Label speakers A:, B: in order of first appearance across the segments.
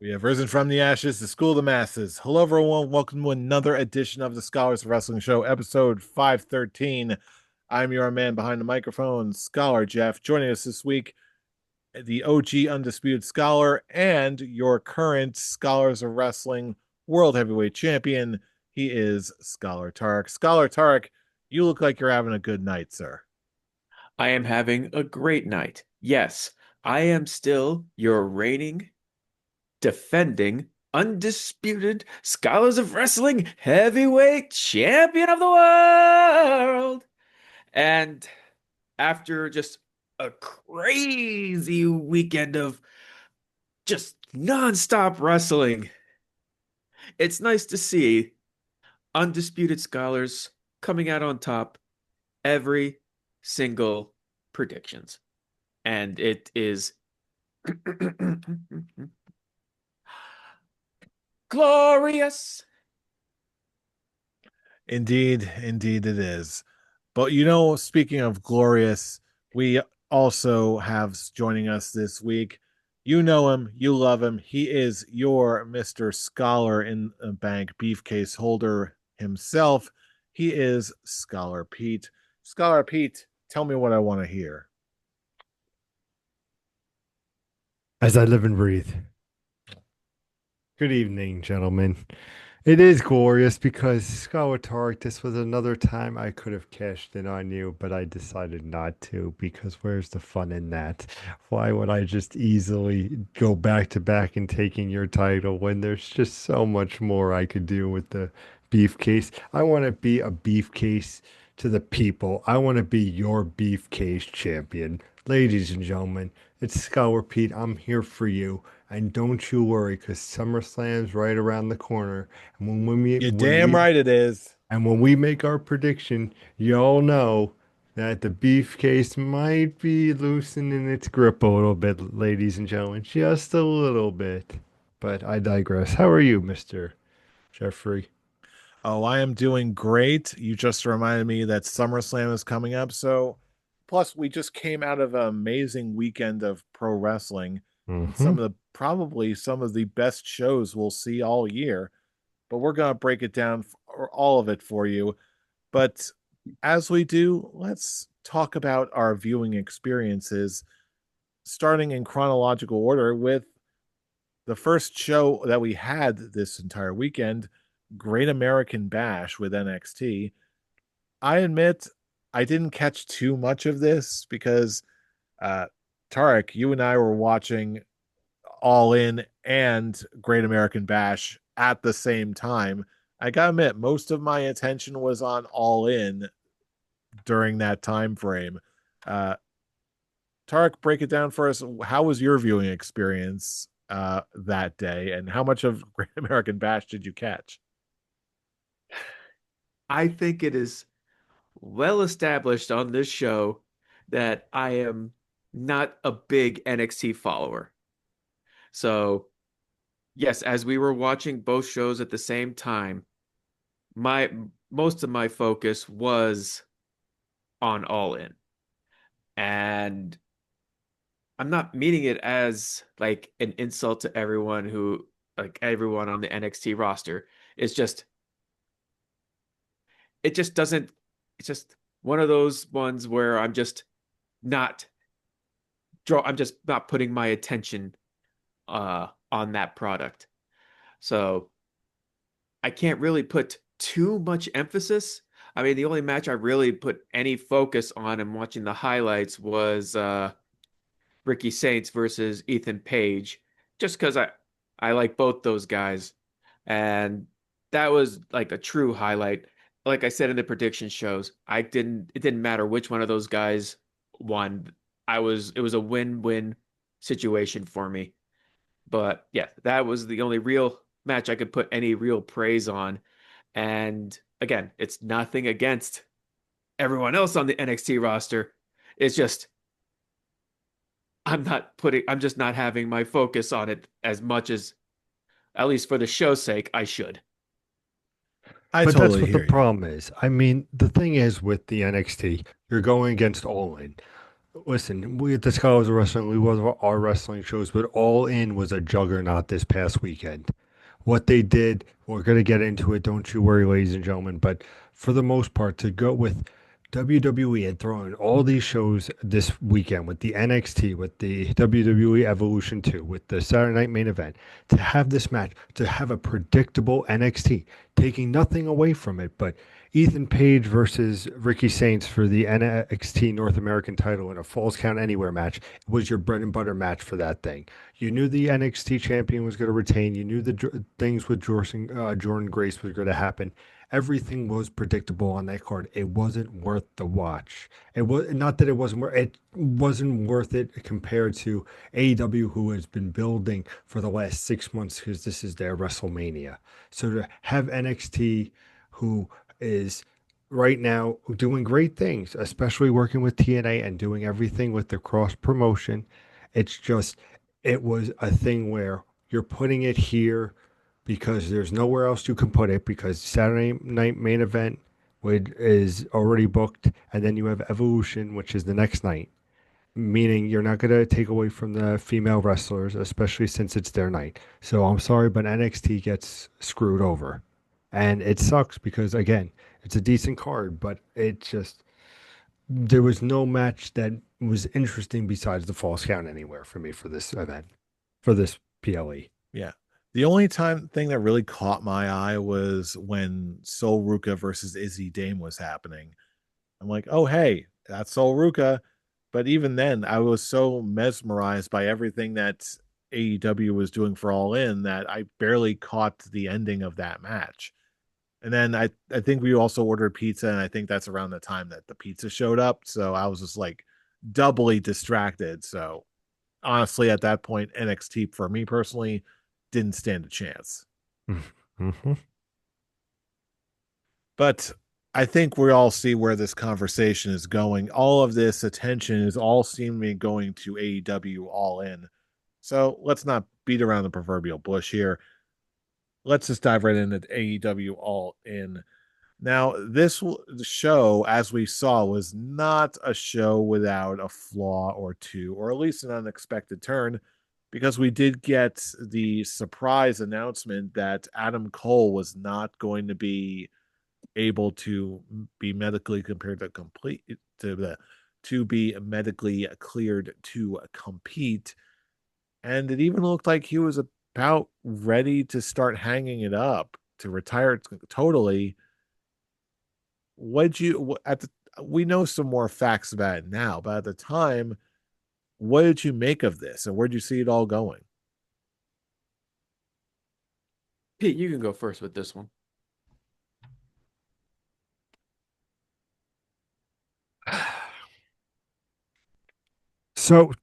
A: We have risen from the ashes to school the masses. Hello, everyone. Welcome to another edition of the Scholars of Wrestling Show, episode 513. I'm your man behind the microphone, Scholar Jeff. Joining us this week, the OG Undisputed Scholar and your current Scholars of Wrestling World Heavyweight Champion. He is Scholar Tarek. Scholar Tarek, you look like you're having a good night, sir.
B: I am having a great night. Yes, I am still your reigning, defending, undisputed Scholars of Wrestling heavyweight champion of the world. And after just a crazy weekend of just nonstop wrestling, it's nice to see undisputed Scholars coming out on top every single predictions. And it is glorious.
A: Indeed it is. But speaking of glorious, we also have joining us this week. You know him, you love him. He is your Mr. Scholar in the Bank Beefcase holder himself. He is Scholar Pete. Scholar Pete, tell me what I want to hear.
C: As I live and breathe. Good evening, gentlemen. It is glorious because Skywataric, this was another time I could have cashed in on you, but I decided not to because where's the fun in that? Why would I just easily go back to back and taking your title when there's just so much more I could do with the beef case? I want to be a beef case to the people. I want to be your beef case champion. Ladies and gentlemen, it's Scholar Pete. I'm here for you. And don't you worry, because SummerSlam's right around the corner. And
A: You're damn right it is.
C: when we make our prediction, y'all know that the beef case might be loosening its grip a little bit, ladies and gentlemen, just a little bit. But I digress. How are you, Mr. Jeffrey?
A: Oh, I am doing great. You just reminded me that SummerSlam is coming up. So, plus, we just came out of an amazing weekend of pro wrestling.
C: Mm-hmm.
A: Probably some of the best shows we'll see all year. But we're going to break it down, or all of it for you. But as we do, let's talk about our viewing experiences, starting in chronological order with the first show that we had this entire weekend, Great American Bash with NXT. I admit I didn't catch too much of this because uh Tarek, you and I were watching All In and Great American Bash at the same time. I gotta admit, most of my attention was on All In during that time frame. Uh Tarek, break it down for us. How was your viewing experience that day, and how much of Great American Bash did you catch?
B: I think it is well established on this show that I am not a big NXT follower. So, yes, as we were watching both shows at the same time, my most of my focus was on All In. And I'm not meaning it as like an insult to everyone who like everyone on the NXT roster. It's just it just doesn't it's just one of those ones where not I'm just not putting my attention on that product. So I can't really put too much emphasis. I mean, the only match I really put any focus on and watching the highlights was Ricky Saints versus Ethan Page, just because I like both those guys, and that was like a true highlight. Like I said in the prediction shows, I didn't it didn't matter which one of those guys won. It was a win-win situation for me. But yeah, that was the only real match I could put any real praise on. And again, it's nothing against everyone else on the NXT roster. It's just I'm just not having my focus on it as much as, at least for the show's sake, I should.
A: I
C: But that's
A: totally
C: what the
A: hear you.
C: problem is. I mean, the thing is with the NXT, you're going against All In. Listen, we at the Scholars of Wrestling, we was our wrestling shows, but All In was a juggernaut this past weekend. What they did, we're going to get into it, don't you worry, ladies and gentlemen. But for the most part, to go with WWE and throw in all these shows this weekend with the NXT, with the WWE Evolution 2, with the Saturday Night Main Event, to have this match, to have a predictable NXT, taking nothing away from it, but Ethan Page versus Ricky Saints for the NXT North American title in a Falls Count Anywhere match was your bread and butter match for that thing. You knew the NXT champion was going to retain. You knew the things with Jordan Grace was going to happen. Everything was predictable on that card. It wasn't worth the watch. It was not that it wasn't worth it compared to AEW, who has been building for the last 6 months because this is their WrestleMania. So to have NXT, who is right now doing great things, especially working with TNA and doing everything with the cross promotion. It's just, it was a thing where you're putting it here because there's nowhere else you can put it because Saturday night main event is already booked, and then you have Evolution, which is the next night, meaning you're not going to take away from the female wrestlers, especially since it's their night. So I'm sorry, but NXT gets screwed over. And it sucks because, again, it's a decent card, but it just, there was no match that was interesting besides the false count anywhere for me for this event, for this PLE.
A: Yeah. The only thing that really caught my eye was when Sol Ruka versus Izzy Dame was happening. I'm like, oh, hey, that's Sol Ruka. But even then, I was so mesmerized by everything that AEW was doing for All In that I barely caught the ending of that match. And then I think we also ordered pizza, and I think that's around the time that the pizza showed up. So I was just like doubly distracted. So honestly, at that point, NXT for me personally didn't stand a chance.
C: Mm-hmm.
A: But I think we all see where this conversation is going. All of this attention is all seemingly going to AEW All In. So let's not beat around the proverbial bush here. Let's just dive right into AEW All In. Now, this show, as we saw, was not a show without a flaw or two, or at least an unexpected turn, because we did get the surprise announcement that Adam Cole was not going to be able to be medically compared to complete to be medically cleared to compete, and it even looked like he was about ready to start hanging it up to retire totally. What you at the We know some more facts about it now, but at the time, what did you make of this, and where did you see it all going?
B: Pete, you can go first with this one.
C: So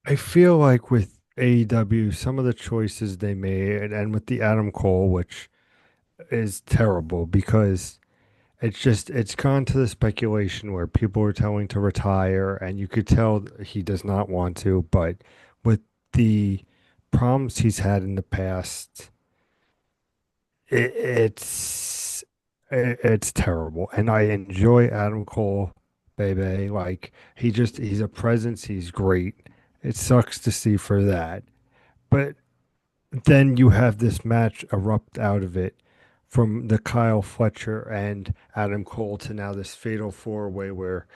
C: I feel like with AEW, some of the choices they made, and with the Adam Cole, which is terrible because it's gone to the speculation where people are telling to retire, and you could tell he does not want to, but with the problems he's had in the past, it, it's it's terrible. And I enjoy Adam Cole, baby. Like he's a presence. He's great. It sucks to see for that, but then you have this match erupt out of it from the Kyle Fletcher and Adam Cole to now this fatal four-way where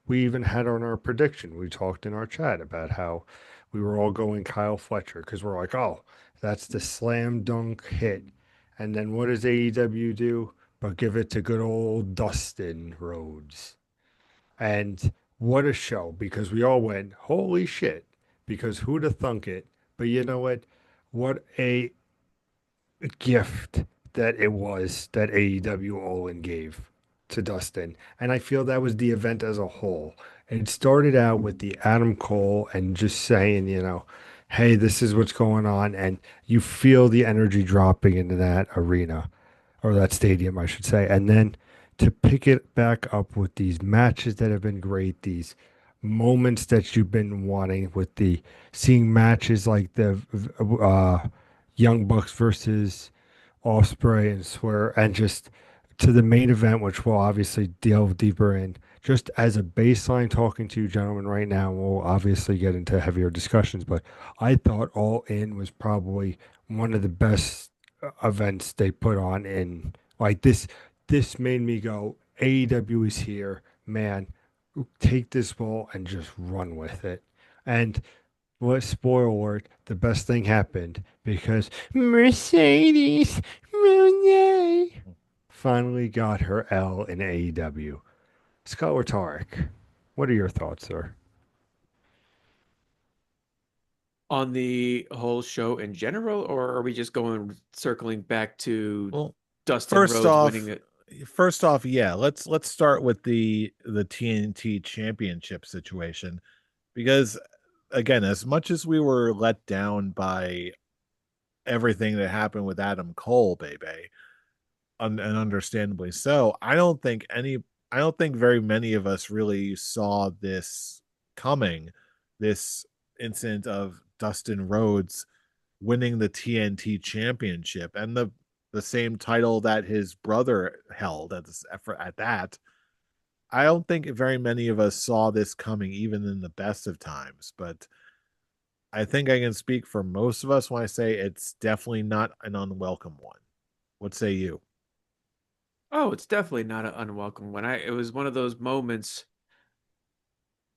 C: we even had on our prediction. We talked in our chat about how we were all going Kyle Fletcher because we're like, oh, that's the slam dunk hit. And then what does AEW do? But give it to good old Dustin Rhodes. And what a show because we all went, holy shit, because who'd have thunk it? But you know what? What a gift that it was that AEW All-In gave to Dustin. And I feel that was the event as a whole. It started out with the Adam Cole and just saying, hey, this is what's going on. And you feel the energy dropping into that arena or that stadium, I should say. And then to pick it back up with these matches that have been great, these moments that you've been wanting with the seeing matches like the Young Bucks versus Osprey and Swear, and just to the main event, which we'll obviously delve deeper in, just as a baseline talking to you gentlemen right now, we'll obviously get into heavier discussions, but I thought All In was probably one of the best events they put on in like this made me go, AEW is here, man. Take this ball and just run with it. And what spoiler alert, the best thing happened because Mercedes Monet finally got her L in AEW. Scholar Tarek, what are your thoughts, sir?
B: On the whole show in general, or are we just going circling back to
A: Well,
B: Dustin
A: first
B: Rhodes winning
A: off,
B: it?
A: yeah, let's start with the TNT championship situation because again, as much as we were let down by everything that happened with Adam Cole, baby, and understandably so, I don't think very many of us really saw this coming, this incident of Dustin Rhodes winning the TNT championship and the same title that his brother held at this effort at that. I don't think very many of us saw this coming, even in the best of times. But I think I can speak for most of us when I say it's definitely not an unwelcome one. What say you?
B: Oh, it's definitely not an unwelcome one. It was one of those moments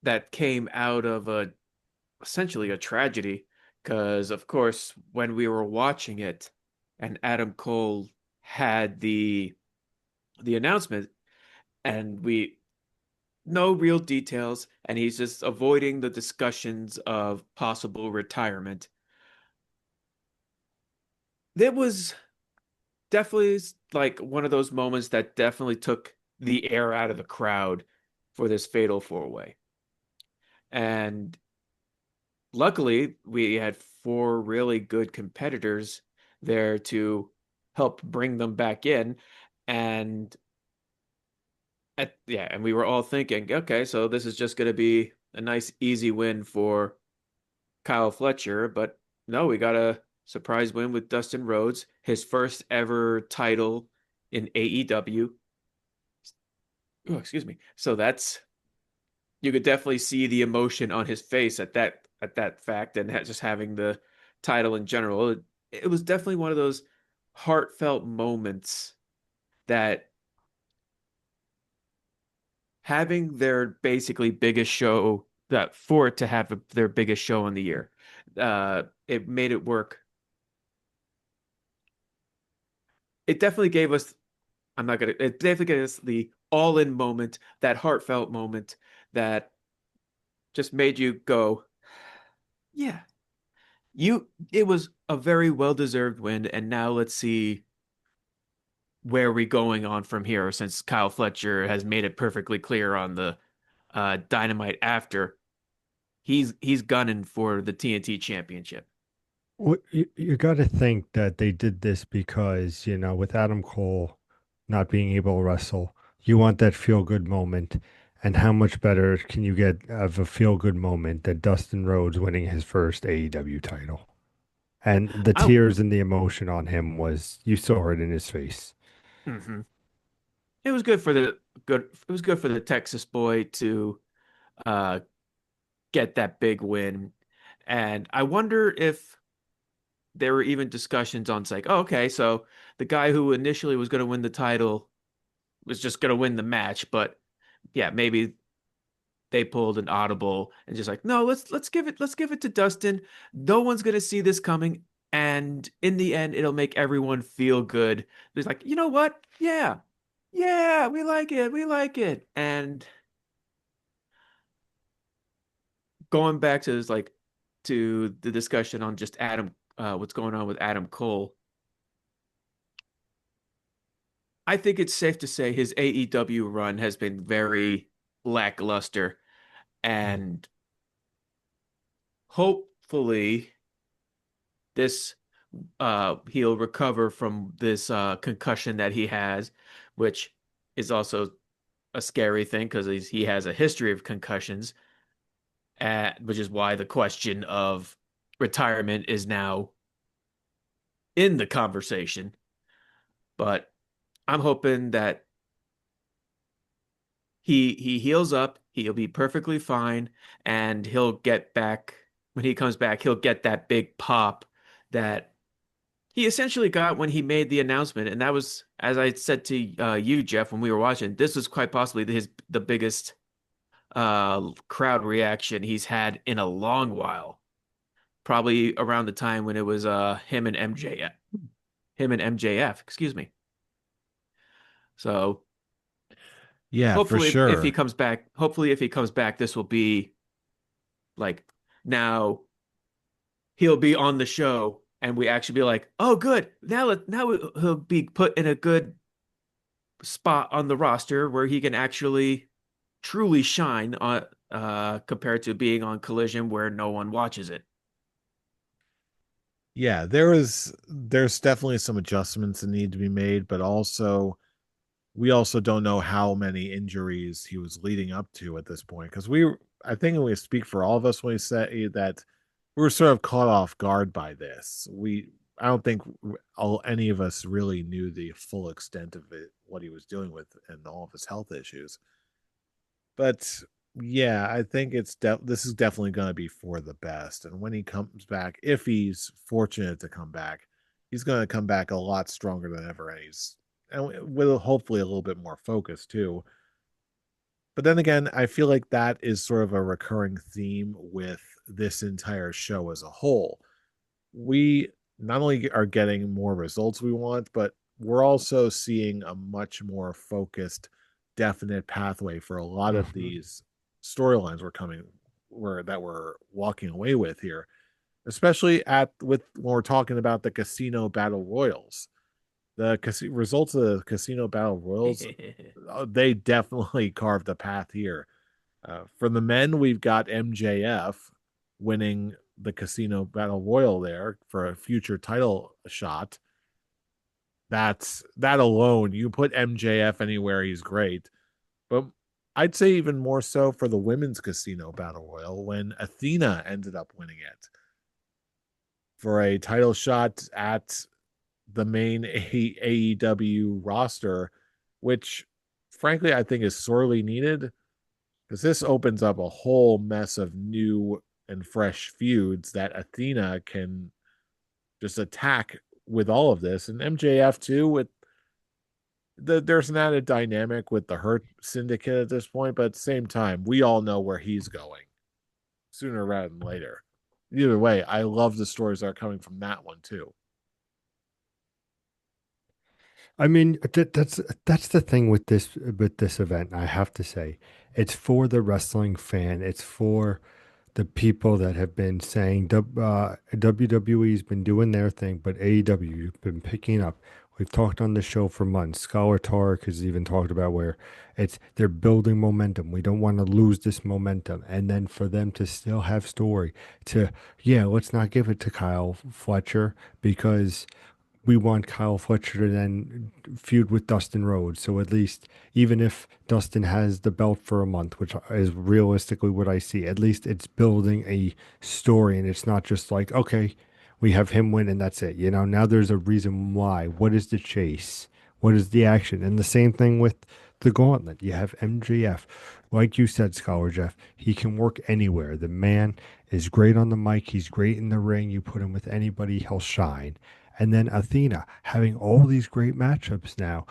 B: that came out of a essentially a tragedy, because of course when we were watching it and Adam Cole had the announcement, and we no real details, and he's just avoiding the discussions of possible retirement. It was definitely like one of those moments that definitely took the air out of the crowd for this fatal four way. And luckily, we had four really good competitors there to help bring them back in. And yeah, and we were all thinking, okay, so this is just going to be a nice, easy win for Kyle Fletcher. But no, we got a surprise win with Dustin Rhodes, his first ever title in AEW. Oh, excuse me. So that's you could definitely see the emotion on his face at that fact, and just having the title in general. It was definitely one of those heartfelt moments that having their basically biggest show that for it to have their biggest show in the year, it made it work. It definitely gave us. I'm not gonna. It definitely gave us the all-in moment, that heartfelt moment that just made you go, yeah, it was a very well-deserved win, and now let's see where we going on from here, since Kyle Fletcher has made it perfectly clear on the Dynamite after he's gunning for the TNT championship.
C: Well, you got to think that they did this because, with Adam Cole not being able to wrestle, you want that feel good moment. And how much better can you get of a feel good moment than Dustin Rhodes winning his first AEW title? And the
B: I
C: tears and the emotion on him was, you saw it in his face.
B: mhm. It was good for the good it was good for the Texas boy to uh get that big win. And I wonder if there were even discussions on, it's like, oh, okay, so the guy who initially was going to win the title was just going to win the match, but yeah, maybe they pulled an audible and just like, no, let's give it to Dustin. No one's going to see this coming, and in the end it'll make everyone feel good. It's like, you know what? Yeah. Yeah, we like it. We like it. And going back to this, like, to the discussion on just what's going on with Adam Cole, I think it's safe to say his AEW run has been very lackluster,
C: Mm.
B: and hopefully this he'll recover from this concussion that he has, which is also a scary thing because he has a history of concussions, which is why the question of retirement is now in the conversation. But I'm hoping that he heals up, he'll be perfectly fine, and he'll get back when he comes back, he'll get that big pop that he essentially got when he made the announcement. And that was, as I said to you, Jeff, when we were watching, this was quite possibly the biggest crowd reaction he's had in a long while. Probably around the time when it was him and MJF, excuse me. So
A: Yeah, for
B: hopefully if he
A: sure.
B: comes back, this will be like now he'll be on the show and we actually be like, oh, good. Now he'll be put in a good spot on the roster where he can actually truly shine on compared to being on Collision where no one watches it.
A: Yeah, there's definitely some adjustments that need to be made, but also we also don't know how many injuries he was leading up to at this point because I think we speak for all of us when we say that we were sort of caught off guard by this. I don't think any of us really knew the full extent of it, what he was dealing with, and all of his health issues. But yeah, I think this is definitely going to be for the best. And when he comes back, if he's fortunate to come back, he's going to come back a lot stronger than ever, and with hopefully a little bit more focus too. But then again, I feel like that is sort of a recurring theme with this entire show as a whole. We not only are getting more results we want, but we're also seeing a much more focused, definite pathway for a lot of
C: Mhm.
A: these storylines we're walking away with here, especially at with when we're talking about the casino battle royals. Results of the casino battle royals, they definitely carved the path here. For the men, we've got MJF winning the Casino Battle Royal there for a future title shot. That alone, you put MJF anywhere, he's great. But I'd say even more so for the women's Casino Battle Royal when Athena ended up winning it for a title shot at the main AEW roster, which frankly I think is sorely needed because this opens up a whole mess of new and fresh feuds that Athena can just attack with all of this, and MJF too. With there's an added dynamic with the Hurt Syndicate at this point, but at the same time, we all know where he's going sooner rather than later. Either way, I love the stories that are coming from that one too.
C: I mean, that's the thing with this event. I have to say, it's for the wrestling fan. It's for the people that have been saying WWE's been doing their thing, but AEW have been picking up. We've talked on the show for months. Scholar Tarek has even talked about where they're building momentum. We don't want to lose this momentum. And then for them to still have story to, yeah, let's not give it to Kyle Fletcher because we want Kyle Fletcher to then feud with Dustin Rhodes. So at least, even if Dustin has the belt for a month, which is realistically what I see, at least it's building a story and it's not just like, okay, we have him win and that's it. You know, now there's a reason why. What is the chase? What is the action? And the same thing with the gauntlet. You have MJF. Like you said, Scholar Jeff, he can work anywhere. The man is great on the mic. He's great in the ring. You put him with anybody, he'll shine. And then Athena having all these great matchups now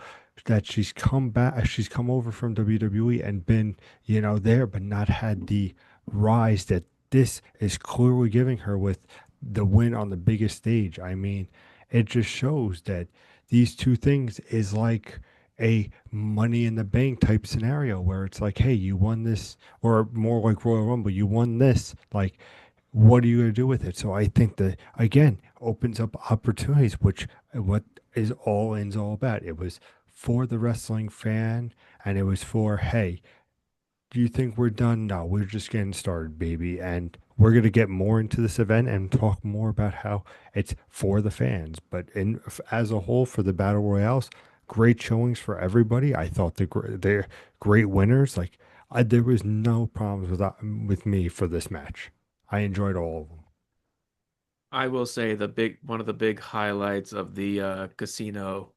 C: that she's come back, she's come over from WWE and been, you know, there, but not had the rise that this is clearly giving her with the win on the biggest stage. I mean, it just shows that these two things is like a money in the bank type scenario where it's like, hey, you won this, or more like Royal Rumble, you won this. Like, what are you going to do with it? So I think that again opens up opportunities, which what is All In's all about. It was for the wrestling fan, and it was for, hey, do you think we're done? No, we're just getting started, baby. And we're going to get more into this event and talk more about how it's for the fans. But as a whole, for the Battle Royales, great showings for everybody. I thought they're great winners. Like, there was no problems with me for this match. I enjoyed all of them.
B: I will say the one of the big highlights of the casino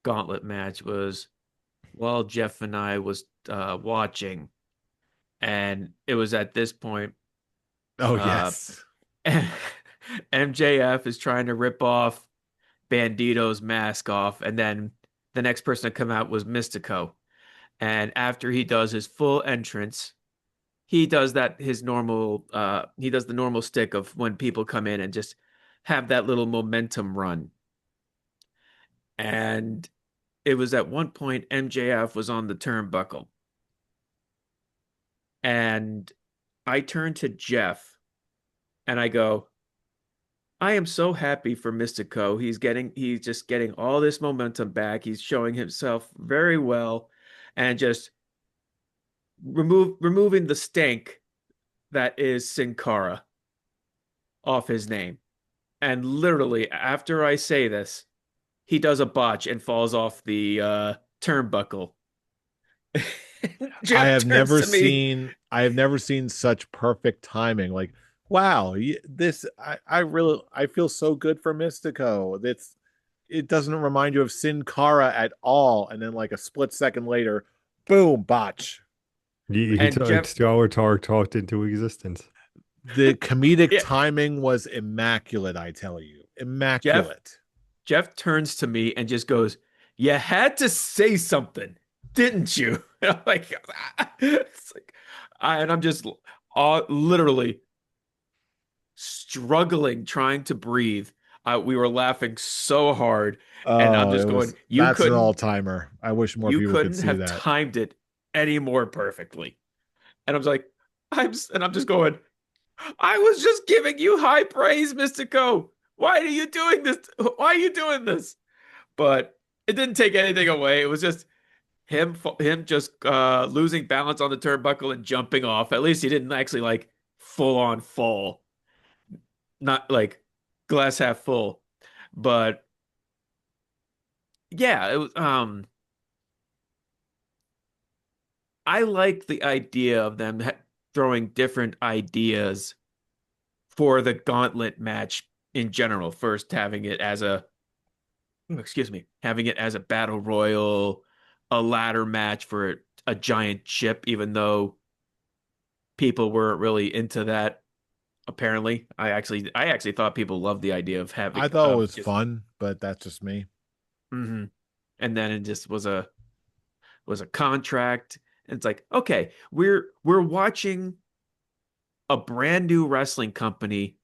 B: gauntlet match was while Jeff and I was watching, and it was at this point
A: Oh,
B: uh,
A: yes.
B: MJF is trying to rip off Bandito's mask off, and then the next person to come out was Mystico. And after he does his full entrance, he does that his normal he does the normal stick of when people come in and just have that little momentum run. And it was at one point MJF was on the turnbuckle. And I turned to Jeff and I go, I am so happy for Mystico. He's just getting all this momentum back. He's showing himself very well and just removing the stank that is Sin Cara off his name. And literally after I say this, he does a botch and falls off the turnbuckle. Jeff turns to me.
A: I have never seen such perfect timing. Like, wow, I really I feel so good for Mystico. It doesn't remind you of Sin Cara at all. And then like a split second later, boom, botch.
C: He
B: And
C: took
B: Jeff,
C: Skeletor talked into existence.
A: The comedic
B: yeah,
A: timing was immaculate, I tell you.
B: Jeff,
A: Immaculate.
B: Jeff turns to me and just goes, "You had to say something, didn't you?" And I'm like, it's like, and I'm just literally struggling, trying to breathe. We were laughing so hard, and I'm
A: Oh,
B: just going,
A: that's an all-timer. I wish more
B: you
A: people could
B: couldn't
A: see
B: have
A: that.
B: timed it any more perfectly." And I was like, and I'm just going, I was just giving you high praise, Mystico. Why are you doing this? Why are you doing this? But it didn't take anything away. It was just him just losing balance on the turnbuckle and jumping off. At least he didn't actually like full on fall, not like glass half full. But yeah, it was I like the idea of them throwing different ideas for the gauntlet match in general. First having it as a excuse me, having it as a battle royal, a ladder match for a giant chip, even though people weren't really into that. Apparently, I actually thought people loved the idea of having
A: I thought it was
B: just
A: fun, but that's just me.
B: mhm. And then it just was a contract. And it's like, okay, we're watching a brand new wrestling company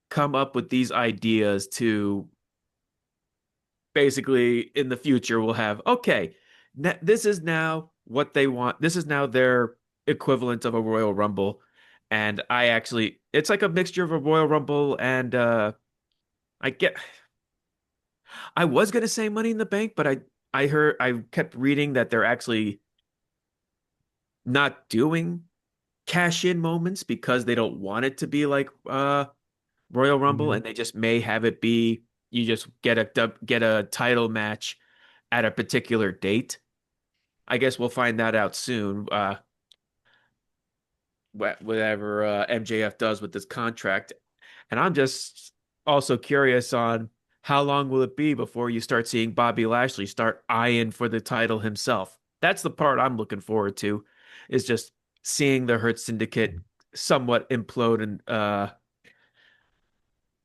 B: come up with these ideas to basically in the future we'll have okay, this is now what they want. This is now their equivalent of a Royal Rumble. And I actually it's like a mixture of a Royal Rumble and I get I was gonna say Money in the Bank, but I kept reading that they're actually not doing cash in moments because they don't want it to be like Royal Rumble,
C: Mhm.
B: and they just may have it be you just get a title match at a particular date. I guess we'll find that out soon. Whatever MJF does with this contract, and I'm just also curious on how long will it be before you start seeing Bobby Lashley start eyeing for the title himself. That's the part I'm looking forward to, is just seeing the Hurt Syndicate somewhat implode and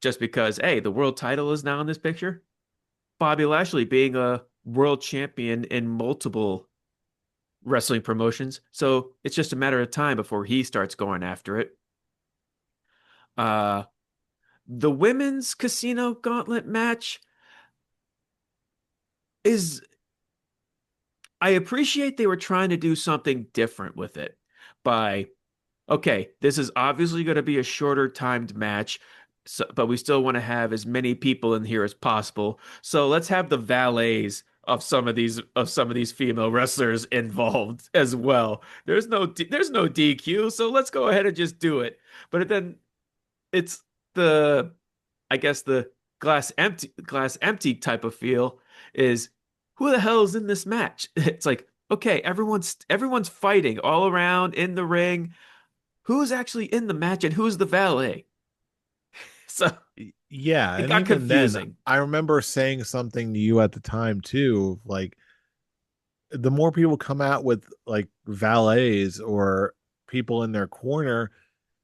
B: just because hey, the world title is now in this picture. Bobby Lashley being a world champion in multiple wrestling promotions. So it's just a matter of time before he starts going after it. Uh, the women's casino gauntlet match is, I appreciate they were trying to do something different with it by, okay, this is obviously going to be a shorter timed match. So, but we still want to have as many people in here as possible. So let's have the valets of some of these female wrestlers involved as well. There's no DQ, so let's go ahead and just do it. But then it's the I guess the glass empty type of feel is who the hell is in this match? It's like, okay, everyone's fighting all around in the ring. Who's actually in the match and who's the valet? So
A: Yeah,
B: it
A: and
B: got
A: even then,
B: confusing.
A: I remember saying something to you at the time too, like the more people come out with like valets or people in their corner,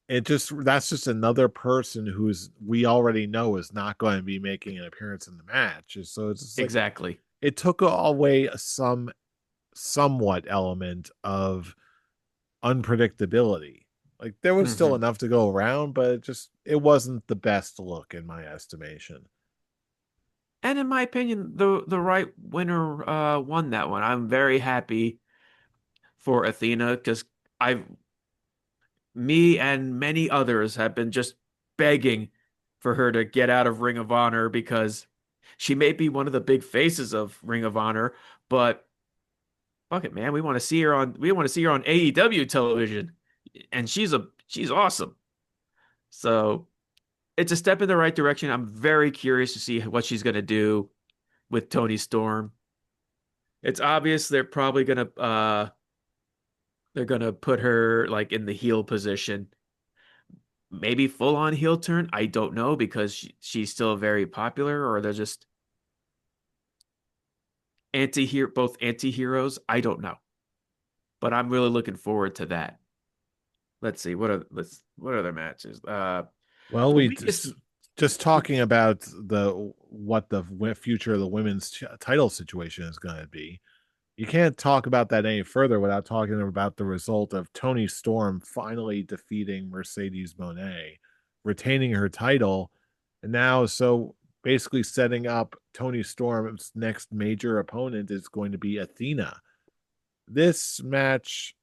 A: it just that's just another person who's we already know is not going to be making an appearance in the match. So it's just like
B: Exactly.
A: it took away some somewhat element of unpredictability. Like there was still
B: Hmm.
A: enough to go around, but it wasn't the best look in my estimation.
B: And in my opinion, the right winner won that one. I'm very happy for Athena because I me and many others have been just begging for her to get out of Ring of Honor because she may be one of the big faces of Ring of Honor, but fuck it, man, we want to see her on AEW television, and she's awesome. So it's a step in the right direction. I'm very curious to see what she's gonna do with Tony Storm. It's obvious they're gonna put her like in the heel position, maybe full on heel turn. I don't know because she's still very popular, or they're just both anti-heroes. I don't know, but I'm really looking forward to that. Let's see what other matches.
A: Well,
B: The
A: we
B: weakest.
A: just talking about the what the future of the women's title situation is going to be. You can't talk about that any further without talking about the result of Tony Storm finally defeating Mercedes Moné, retaining her title, and now so basically setting up Tony Storm's next major opponent is going to be Athena. This match,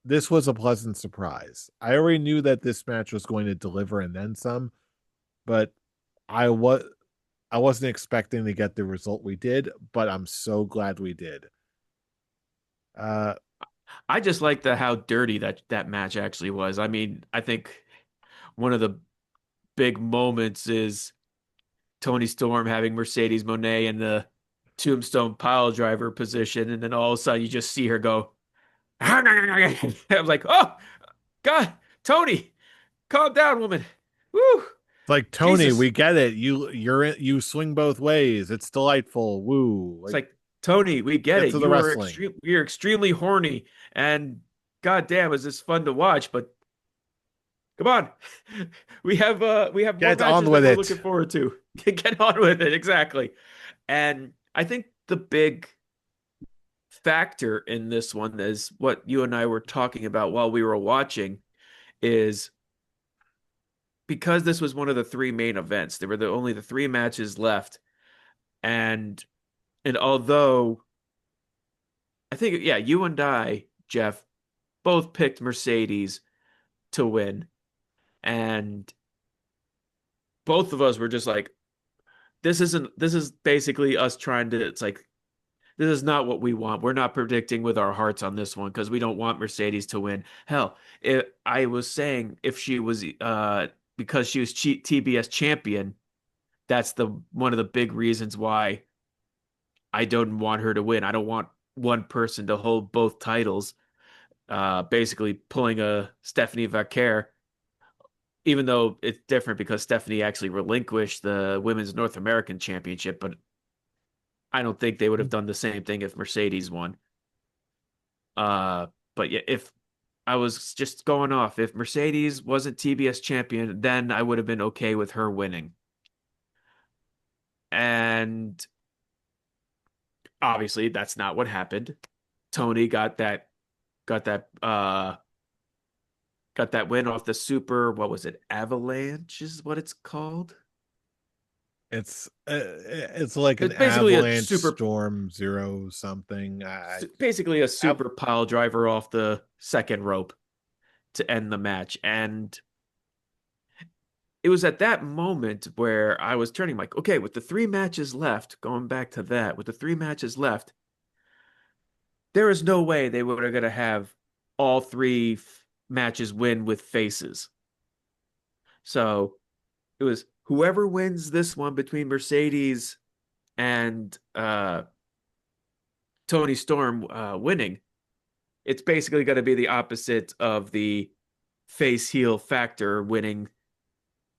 A: this was a pleasant surprise. I already knew that this match was going to deliver and then some, but I was I wasn't expecting to get the result we did, but I'm so glad we did. Uh,
B: I just like the how dirty that match actually was. I mean, I think one of the big moments is Tony Storm having Mercedes Moné in the tombstone pile driver position, and then all of a sudden you just see her go. I'm like, oh God, Tony, calm down, woman. Woo,
A: It's like Tony,
B: Jesus.
A: we get it. You swing both ways. It's delightful. Woo!
B: It's
A: Like
B: like, Tony, we get
A: get
B: it.
A: to the wrestling.
B: You're extremely horny, and God damn, is this fun to watch? But come on, we have more
A: Get on
B: matches
A: with
B: that we're
A: it.
B: looking forward to. Get on with it, exactly. And I think the big factor in this one is what you and I were talking about while we were watching is because this was one of the three main events. There were only the three matches left, and although I think yeah, you and I, Jeff, both picked Mercedes to win, and both of us were just like, this is basically us trying to it's like this is not what we want. We're not predicting with our hearts on this one because we don't want Mercedes to win. Hell, I was saying if she was because she was TBS champion, that's the one of the big reasons why I don't want her to win. I don't want one person to hold both titles. Basically pulling a Stephanie Vaquer, even though it's different because Stephanie actually relinquished the Women's North American Championship, but I don't think they would have done the same thing if Mercedes won. Uh, but yeah, if I was just going off, if Mercedes wasn't TBS champion, then I would have been okay with her winning. And obviously, that's not what happened. Tony got that got that win off the super, what was it? Avalanche is what it's called.
A: It's like an
B: It's basically a
A: avalanche
B: super
A: storm zero something.
B: basically a
A: I
B: super pile driver off the second rope to end the match. And it was at that moment where I was turning like, okay, with the three matches left, going back to that, with the three matches left, there is no way they were going to have all three matches win with faces. So it was whoever wins this one between Mercedes and Tony Storm winning, it's basically going to be the opposite of the face heel factor winning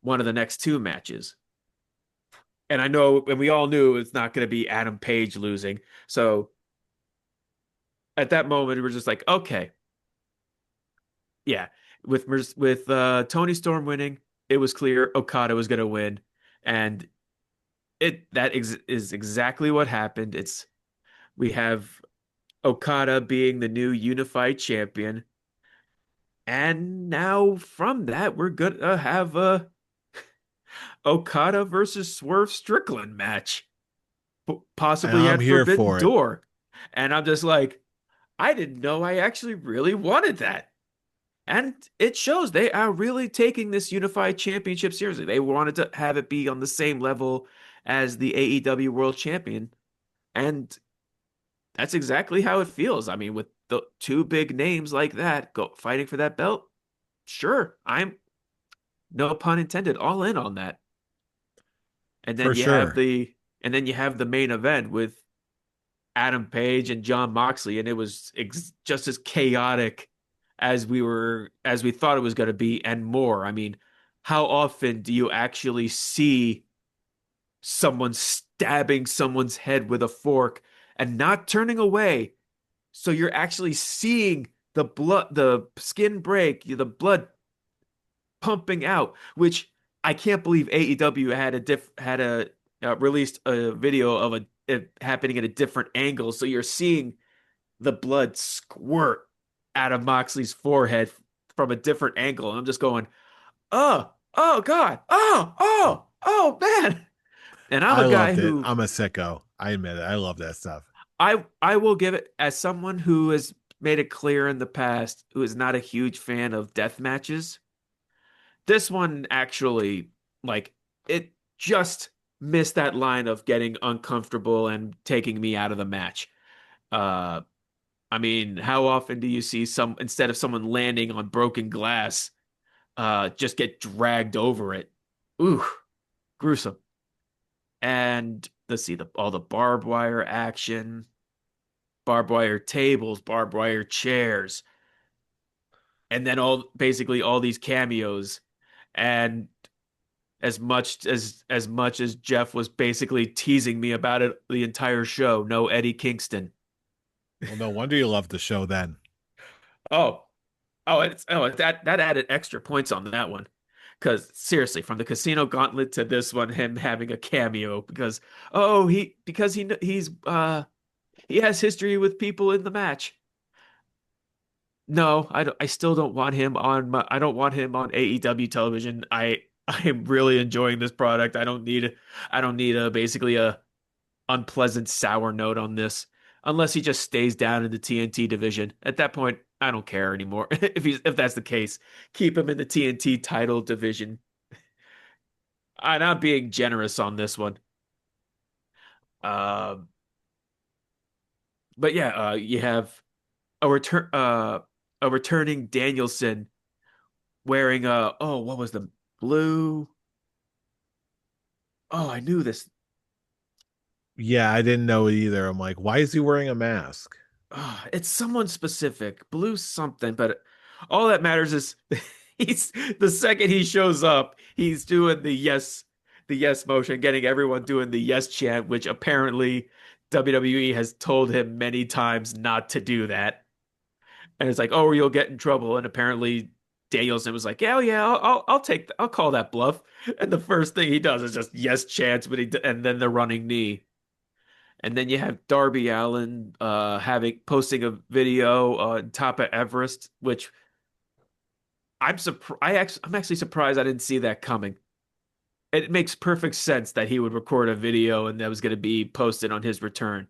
B: one of the next two matches. And I know, and we all knew it's not going to be Adam Page losing. So at that moment, we're just like, okay, yeah. With Tony Storm winning, it was clear Okada was going to win, and is exactly what happened. It's we have Okada being the new unified champion, and now from that, we're gonna have a Okada versus Swerve Strickland match,
A: And
B: possibly
A: I'm
B: at
A: here
B: Forbidden
A: for it.
B: Door. And I'm just like, I didn't know I actually really wanted that. And it shows they are really taking this unified championship seriously. They wanted to have it be on the same level as the AEW World Champion. And that's exactly how it feels. I mean, with the two big names like that go fighting for that belt, sure, I'm no pun intended, all in on that. And
A: For
B: then you have
A: sure.
B: the main event with Adam Page and John Moxley, and it was just as chaotic as we thought it was going to be, and more. I mean, how often do you actually see someone stabbing someone's head with a fork and not turning away? So you're actually seeing the skin break, the blood pumping out, which I can't believe AEW had a released a video of it happening at a different angle. So you're seeing the blood squirt out of Moxley's forehead from a different angle. And I'm just going, oh God, oh man. And I'm
A: I
B: a guy
A: loved it.
B: who
A: I'm a sicko. I admit it. I love that stuff.
B: I will give it as someone who has made it clear in the past who is not a huge fan of death matches. This one actually, like, it just missed that line of getting uncomfortable and taking me out of the match. Uh, I mean, how often do you see instead of someone landing on broken glass, just get dragged over it? Ooh, gruesome. And let's see all the barbed wire action, barbed wire tables, barbed wire chairs, and then basically all these cameos. And as much as Jeff was basically teasing me about it the entire show, no Eddie Kingston.
A: Well, no wonder you love the show then.
B: Oh, that added extra points on that one. Because seriously, from the Casino Gauntlet to this one, him having a cameo because he has history with people in the match. No, I still don't want him I don't want him on AEW television. I am really enjoying this product. I don't need a basically a unpleasant sour note on this unless he just stays down in the TNT division. At that point, I don't care anymore. If that's the case, keep him in the TNT title division. I'm being generous on this one. Uh, but yeah, you have a returning Danielson wearing what was the blue? Oh, I knew this.
A: Yeah, I didn't know it either. I'm like, why is he wearing a mask?
B: It's someone specific, blue something, but all that matters is he's the second he shows up, he's doing the yes motion, getting everyone doing the yes chant, which apparently WWE has told him many times not to do that. And it's like, oh, you'll get in trouble. And apparently Danielson was like, yeah, yeah, I'll call that bluff. And the first thing he does is just yes chants, and then the running knee. And then you have Darby Allin having posting a video on top of Everest, which I'm actually surprised I didn't see that coming. It makes perfect sense that he would record a video and that was going to be posted on his return.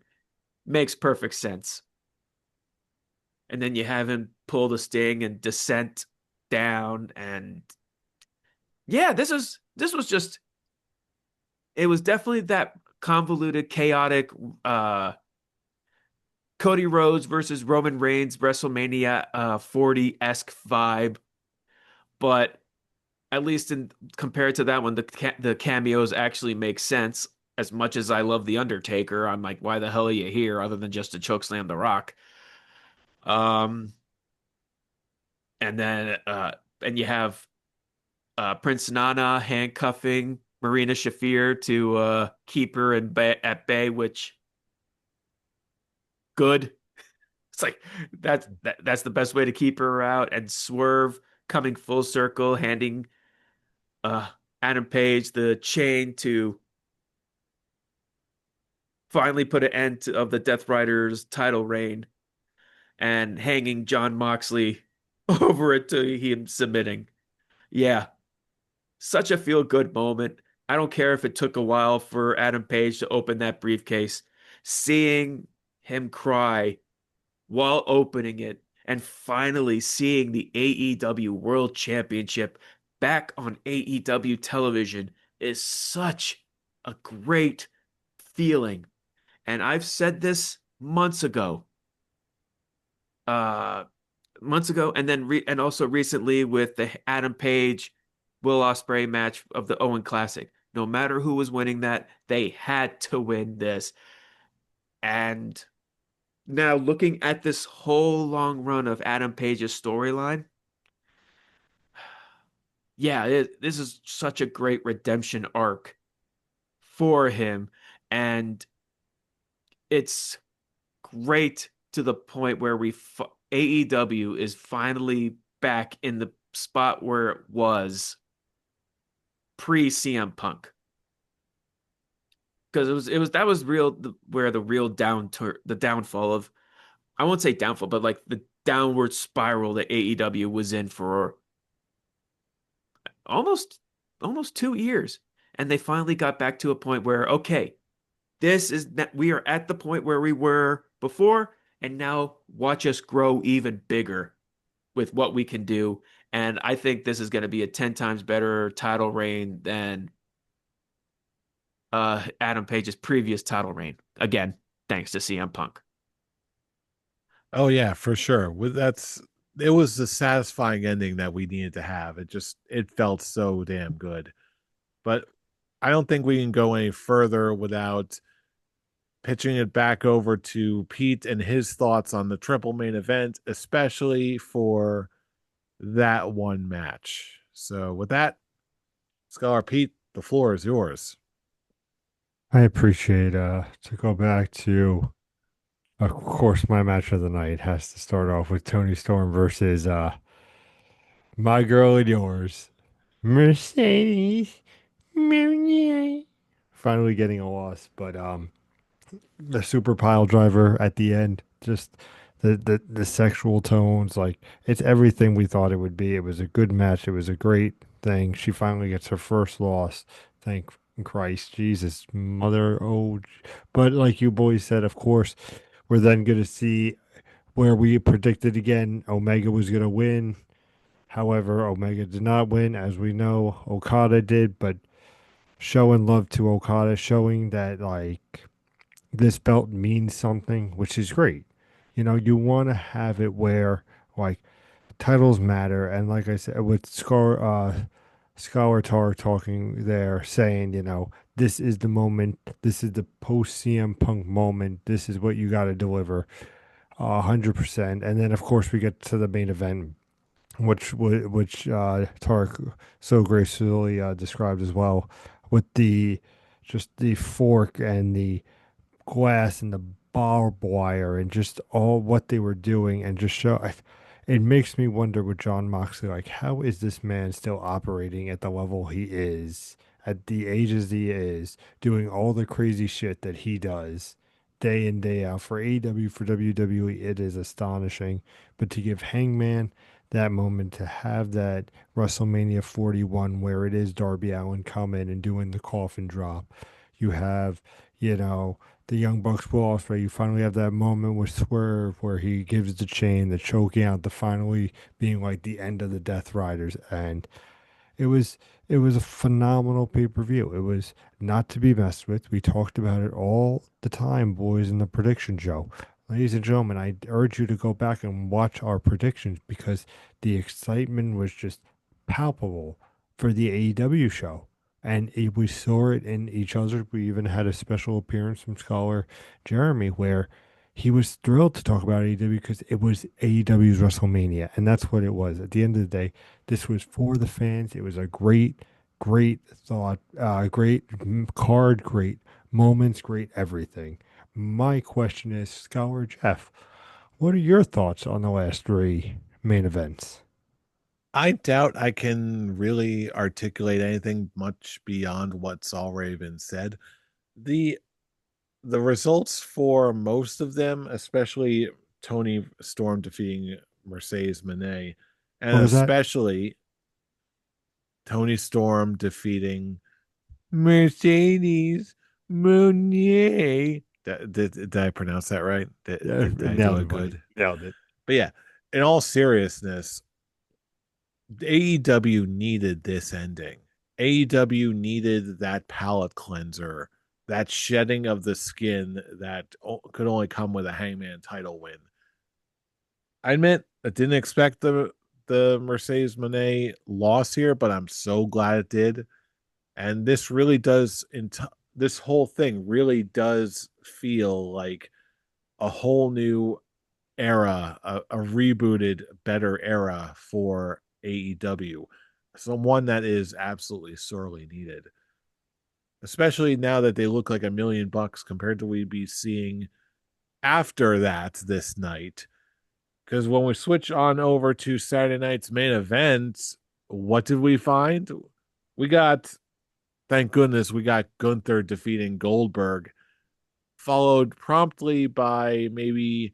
B: Makes perfect sense. And then you have him pull the Sting and descent down, and yeah, this was just it was definitely that convoluted, chaotic Cody Rhodes versus Roman Reigns WrestleMania 40-esque vibe, but at least in compared to that one, the cameos actually make sense. As much as I love The Undertaker, I'm like, why the hell are you here other than just to chokeslam The Rock? Um, and then and you have Prince Nana handcuffing Marina Shafir to keep her at bay, which good. It's like that's the best way to keep her out. And Swerve coming full circle, handing uh Adam Page the chain to finally put an end of the Death Riders title reign and hanging John Moxley over it to him submitting. Yeah, such a feel good moment. I don't care if it took a while for Adam Page to open that briefcase. Seeing him cry while opening it and finally seeing the AEW World Championship back on AEW television is such a great feeling. And I've said this uh, months ago, and then and also recently with the Adam Page Will Ospreay match of the Owen Classic. No matter who was winning that, they had to win this. And now looking at this whole long run of Adam Page's storyline, yeah, this is such a great redemption arc for him, and it's great to the point where AEW is finally back in the spot where it was pre CM Punk, because it was that was where the real the downfall of, I won't say downfall, but like the downward spiral that AEW was in for almost almost 2 years, and they finally got back to a point where, okay, we are at the point where we were before, and now watch us grow even bigger with what we can do. And I think this is going to be a 10 times better title reign than Adam Page's previous title reign. Again, thanks to CM Punk.
A: Oh yeah, for sure. With that's it was the satisfying ending that we needed to have. It felt so damn good. But I don't think we can go any further without pitching it back over to Pete and his thoughts on the triple main event, especially for that one match. So with that, Scholar Pete, the floor is yours.
C: I appreciate to go back to, of course, my match of the night has to start off with Tony Storm versus my girl and yours, Mercedes Martinez. Finally getting a loss, but the super pile driver at the end, just the sexual tones, like it's everything we thought it would be. It was a good match. It was a great thing. She finally gets her first loss. Thank Christ, Jesus, mother. Oh, but like you boys said, of course, we're then going to see where we predicted again. Omega was going to win. However, Omega did not win, as we know. Okada did, but showing love to Okada, showing that like this belt means something, which is great. You know, you want to have it where like titles matter, and like I said, with Scholar Tar talking there, saying, you know, this is the moment, this is the post CM Punk moment, this is what you got to deliver, 100%. And then of course we get to the main event, which Tarek so gracefully described as well, with the just the fork and the glass and the barbed wire and just all what they were doing and just it makes me wonder with John Moxley, like how is this man still operating at the level he is, at the ages he is, doing all the crazy shit that he does day in day out for AEW, for WWE. It is astonishing. But to give Hangman that moment, to have that WrestleMania 41 where it is Darby Allin coming and doing the coffin drop, you have, you know, the Young Bucks pull off, where you finally have that moment with Swerve where he gives the chain, the choking out, the finally being like the end of the Death Riders. And it was it was a phenomenal pay-per-view. It was not to be messed with. We talked about it all the time, boys, in the prediction show. Ladies and gentlemen, I urge you to go back and watch our predictions because the excitement was just palpable for the AEW show. And we saw it in each other. We even had a special appearance from Scholar Jeremy where he was thrilled to talk about AEW because it was AEW's WrestleMania. And that's what it was. At the end of the day, this was for the fans. It was a great thought, great card, great moments, great everything. My question is, Scholar Jeff, What are your thoughts on the last three main events?
A: I doubt I can really articulate anything much beyond what's already been said. The the results for most of them, especially Tony Storm defeating Mercedes Moné, and
C: What was that?
A: especially Tony Storm defeating Mercedes Moné. Did I pronounce that right? Did I do
C: Nailed
A: it
C: it, buddy.
A: good?
C: Nailed it.
A: But yeah, in all seriousness, AEW needed this ending. AEW needed that palate cleanser, that shedding of the skin that could only come with a Hangman title win. I admit I didn't expect the Mercedes Monet loss here, but I'm so glad it did. And this really does this whole thing really does feel like a whole new era, a rebooted, better era for AEW. Someone that is absolutely sorely needed, especially now that they look like $1 million compared to we be seeing after that this night. Because when we switch on over to Saturday night's main event, what did we find? We got, thank goodness, we got Gunther defeating Goldberg, followed promptly by maybe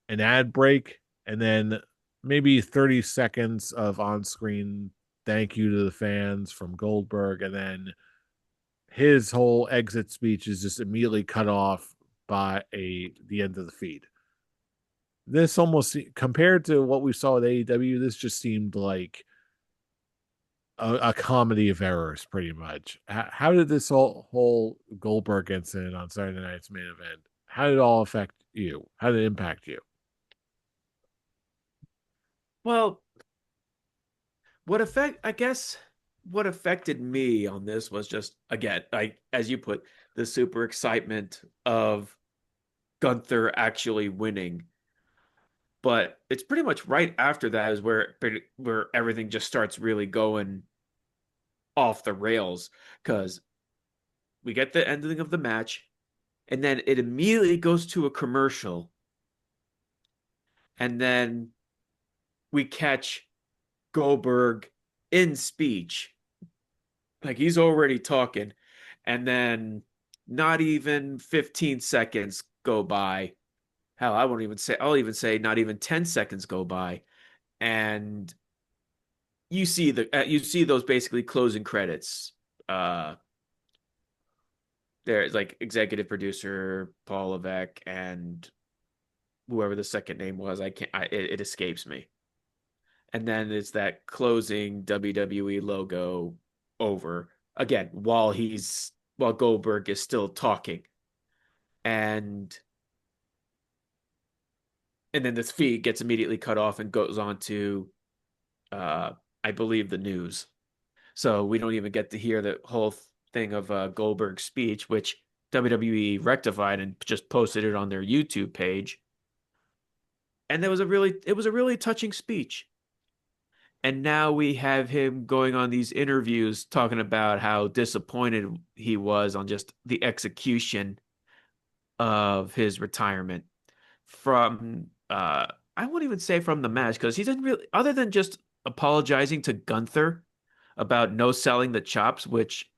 A: an ad break and then maybe 30 seconds of on-screen thank you to the fans from Goldberg, and then his whole exit speech is just immediately cut off by the end of the feed. This almost, compared to what we saw with AEW, this just seemed like a comedy of errors, pretty much. How did this whole Goldberg incident on Saturday night's main event? How did it all affect you? How did it impact you?
B: Well, I guess what affected me on this was just again, like as you put, the super excitement of Gunther actually winning. But it's pretty much right after that is where everything just starts really going off the rails because we get the ending of the match and then it immediately goes to a commercial and then we catch Goldberg in speech. Like he's already talking. And then not even 15 seconds go by. Hell, I'll even say not even 10 seconds go by. And you see those basically closing credits. Uh, there's like executive producer Paul Levesque and whoever the second name was. It escapes me. And then it's that closing WWE logo over again while Goldberg is still talking, and then this feed gets immediately cut off and goes on to uh, I believe the news. So we don't even get to hear the whole thing of Goldberg's speech, which WWE rectified and just posted it on their YouTube page. And it was a really touching speech. And now we have him going on these interviews talking about how disappointed he was on just the execution of his retirement from I won't even say from the match because he didn't really other than just apologizing to Gunther about no selling the chops, which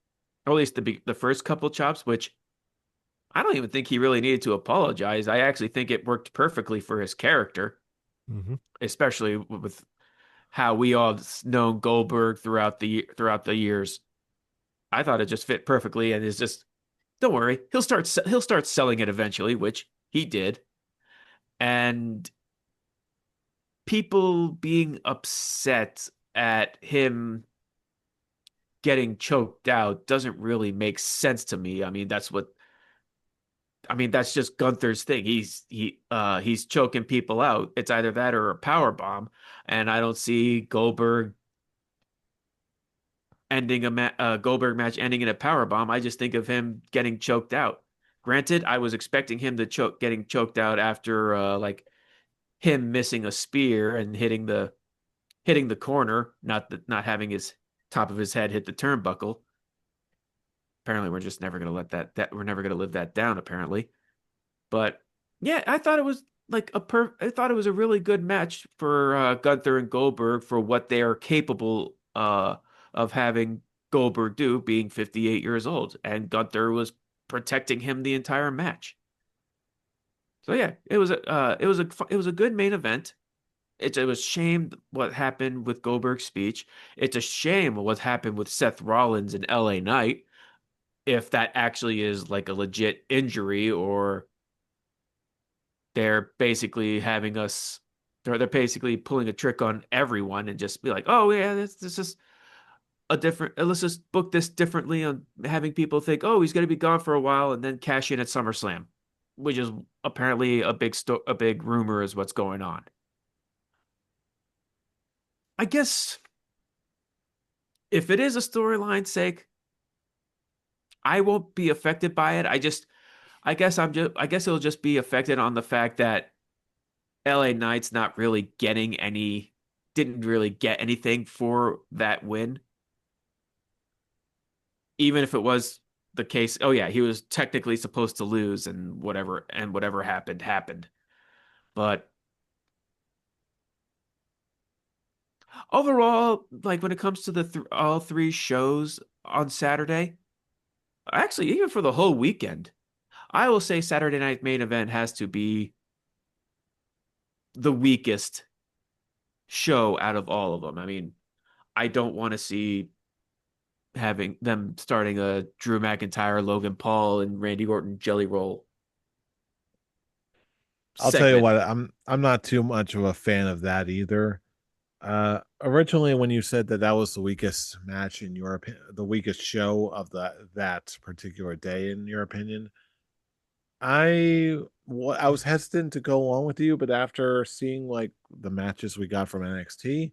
B: or at least the first couple chops, which I don't even think he really needed to apologize. I actually think it worked perfectly for his character,
C: Hmm.
B: especially with how we all known Goldberg throughout the years. I thought it just fit perfectly, and it's just don't worry, he'll start selling it eventually, which he did, and people being upset at him getting choked out doesn't really make sense to me. I mean that's just Gunther's thing. He's choking people out. It's either that or a power bomb, and I don't see Goldberg match ending in a power bomb. I just think of him getting choked out. Granted, I was expecting him to getting choked out after like him missing a spear and hitting the corner, not having his top of his head hit the turnbuckle. Apparently, we're never gonna let that we're never gonna live that down. Apparently, but yeah, I thought it was I thought it was a really good match for Gunther and Goldberg for what they are capable of having Goldberg do, being 58 years old, and Gunther was protecting him the entire match. So yeah, it was a good main event. It was shame what happened with Goldberg's speech. It's a shame what happened with Seth Rollins and LA Knight, if that actually is like a legit injury, or they're basically having us they're basically pulling a trick on everyone and just be like, oh yeah, this is a different let's just book this differently, on having people think, oh, he's gonna be gone for a while and then cash in at SummerSlam, which is apparently a big rumor is what's going on. I guess if it is a storyline sake, I won't be affected by it. I guess it'll just be affected on the fact that LA Knight's not really didn't really get anything for that win. Even if it was the case, oh yeah, he was technically supposed to lose, and whatever happened, happened. But overall, like when it comes to the all three shows on Saturday, actually, even for the whole weekend, I will say Saturday Night Main Event has to be the weakest show out of all of them. I mean, I don't want to see having them starting a Drew McIntyre, Logan Paul, and Randy Orton Jelly Roll
A: I'll tell you
B: segment.
A: what, I'm not too much of a fan of that either. Originally, when you said that that was the weakest match in your opinion, the weakest show of that particular day, in your opinion, I was hesitant to go along with you, but after seeing like the matches we got from NXT,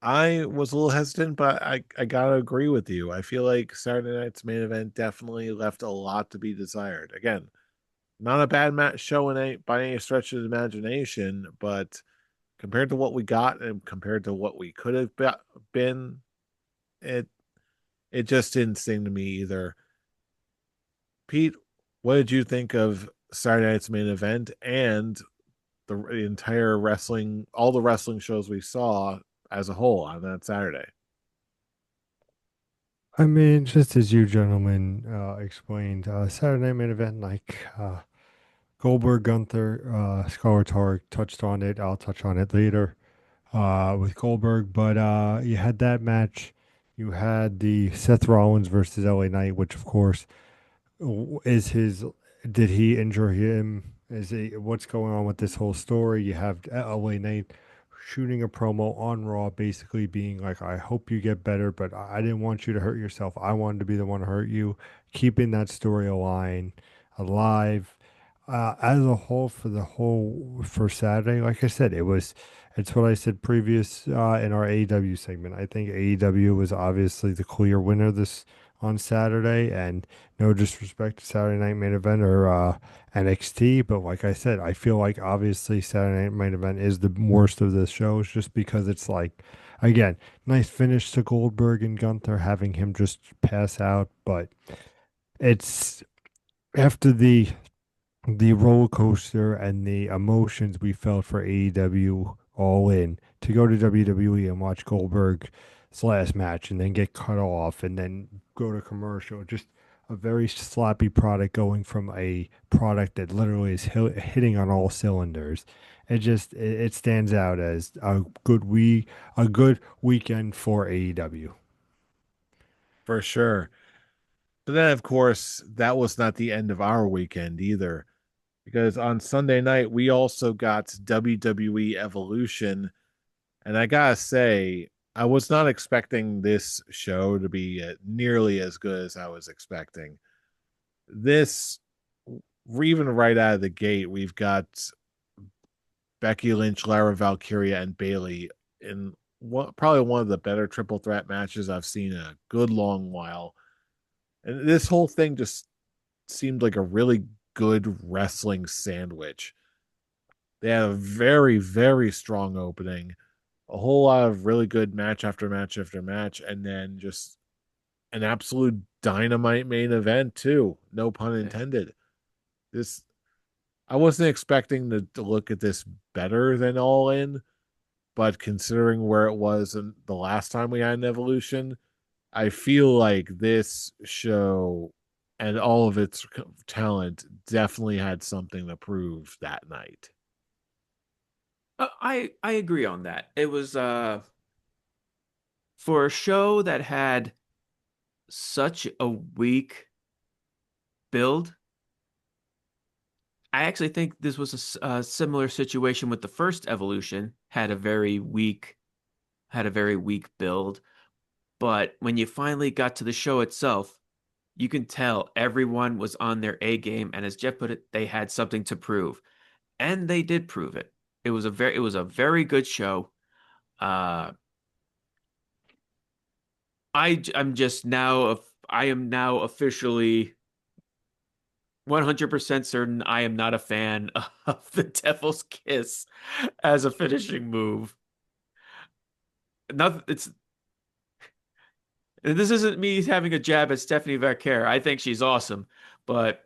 A: I was a little hesitant, but I gotta agree with you. I feel like Saturday night's main event definitely left a lot to be desired. Again, not a bad match show by any stretch of the imagination, but compared to what we got and compared to what we could have been, it it just didn't seem to me either. Pete, what did you think of Saturday night's main event and the entire wrestling, all the wrestling shows we saw as a whole on that Saturday?
C: I mean, just as you gentlemen explained, Saturday Night Main Event, Goldberg, Gunther, Scarlett Tarek touched on it. I'll touch on it later with Goldberg. But you had that match. You had the Seth Rollins versus LA Knight, which, of course, is his. Did he injure him? Is he, what's going on with this whole story? You have LA Knight shooting a promo on Raw, basically being like, "I hope you get better, but I didn't want you to hurt yourself. I wanted to be the one to hurt you." Keeping that storyline alive. As a whole, for Saturday, like I said, it's what I said previous in our AEW segment. I think AEW was obviously the clear winner this on Saturday, and no disrespect to Saturday Night Main Event or NXT, but like I said, I feel like obviously Saturday Night Main Event is the worst of the shows, just because it's like, again, nice finish to Goldberg and Gunther, having him just pass out, but it's after the roller coaster and the emotions we felt for AEW All In, to go to WWE and watch Goldberg's last match and then get cut off and then go to commercial. Just a very sloppy product, going from a product that literally is hitting on all cylinders. It stands out as a good weekend for AEW.
A: For sure. But then, of course, that was not the end of our weekend either, because on Sunday night we also got WWE Evolution, and I gotta say, I was not expecting this show to be nearly as good as I was expecting. This, even right out of the gate, we've got Becky Lynch, Lara Valkyria, and Bailey in probably one of the better triple threat matches I've seen in a good long while. And this whole thing just seemed like a really good wrestling sandwich. They had a very, very strong opening, a whole lot of really good match after match after match, and then just an absolute dynamite main event too. No pun intended. This I wasn't expecting to look at this better than All In, but considering where it was in the last time we had an evolution, I feel like this show and all of its talent definitely had something to prove that night.
B: I agree on that. It was for a show that had such a weak build. I actually think this was a similar situation with the first evolution. Had a very weak build, but when you finally got to the show itself, you can tell everyone was on their A game, and as Jeff put it, they had something to prove, and they did prove it. It was a very good show. Uh, I'm just now I am now officially 100% certain I am not a fan of the Devil's Kiss as a finishing move. Not it's This isn't me having a jab at Stephanie Vercare. I think she's awesome, but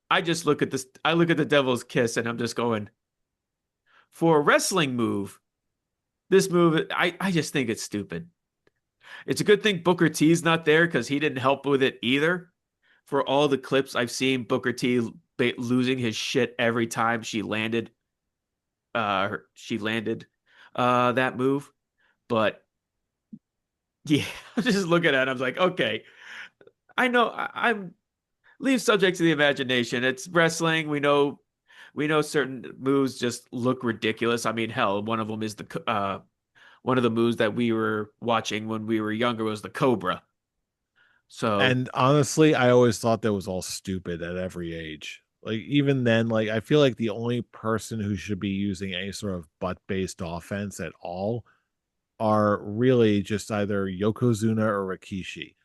B: I just look at this. I look at the Devil's Kiss, and I'm just going for a wrestling move. This move, I just think it's stupid. It's a good thing Booker T's not there because he didn't help with it either. For all the clips I've seen, Booker T losing his shit every time she landed that move. But yeah, I'm just looking at it. I'm like, okay, I know I'm leave subject to the imagination. It's wrestling. We know certain moves just look ridiculous. I mean, hell, one of them is the one of the moves that we were watching when we were younger was the Cobra. So
A: And honestly, I always thought that was all stupid at every age. Like even then, like I feel like the only person who should be using any sort of butt-based offense at all are really just either Yokozuna or Rikishi.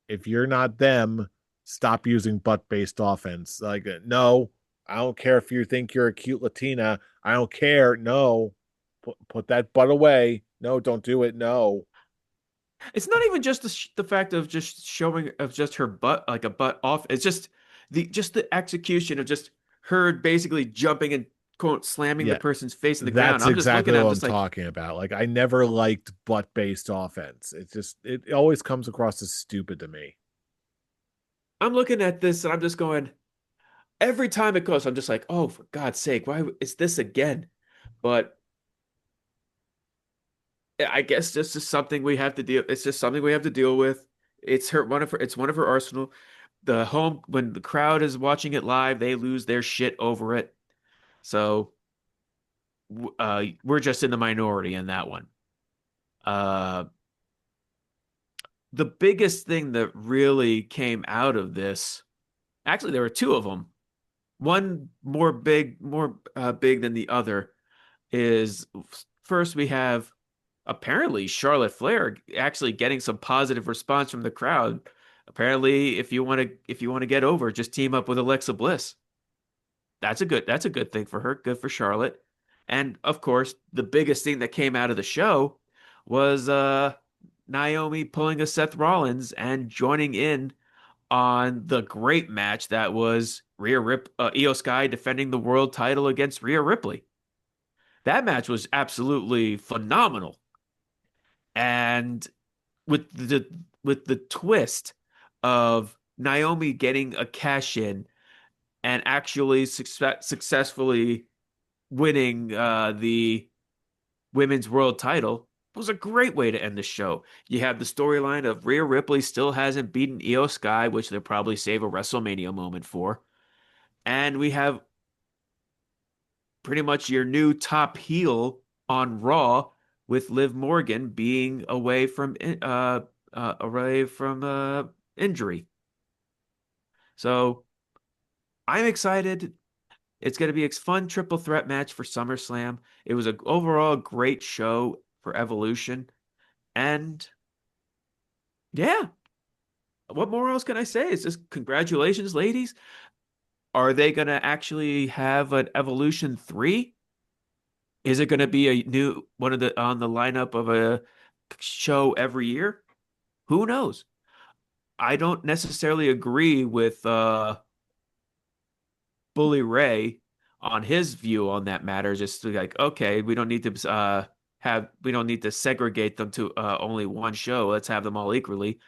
A: If you're not them, stop using butt-based offense. Like no, I don't care if you think you're a cute Latina. I don't care. No. Put that butt away. No, don't do it. No.
B: it's not even just the fact of just showing of just her butt like a butt off. It's just the execution of just her basically jumping and quote slamming the
A: Yeah,
B: person's face in the ground.
A: that's
B: I'm just looking
A: exactly
B: at.
A: what
B: I'm
A: I'm
B: just like
A: talking about. Like I never liked butt-based offense. It always comes across as stupid to me.
B: I'm looking at this and I'm just going. Every time it goes, I'm just like, oh, for God's sake, why is this again? But I guess this is something we have to deal. It's just something we have to deal with. It's one of her arsenal. The home when the crowd is watching it live, they lose their shit over it. So we're just in the minority in that one. Uh, the biggest thing that really came out of this, actually, there were two of them. One more big than the other is first we have apparently Charlotte Flair actually getting some positive response from the crowd. Apparently, if you want to get over, just team up with Alexa Bliss. That's a good thing for her. Good for Charlotte. And of course, the biggest thing that came out of the show was Naomi pulling a Seth Rollins and joining in on the great match that was Io Sky defending the world title against Rhea Ripley. That match was absolutely phenomenal. And with the twist of Naomi getting a cash in and actually successfully winning the women's world title was a great way to end the show. You have the storyline of Rhea Ripley still hasn't beaten Io Sky, which they'll probably save a WrestleMania moment for. And we have pretty much your new top heel on Raw with Liv Morgan being away from injury. So I'm excited. It's going to be a fun triple threat match for SummerSlam. It was an overall great show for Evolution. And yeah, what more else can I say? It's just congratulations, ladies. Are they going to actually have an Evolution 3? Is it going to be a new one of the on the lineup of a show every year? Who knows? I don't necessarily agree with Bully Ray on his view on that matter, just to like, okay, we don't need to segregate them to only one show. Let's have them all equally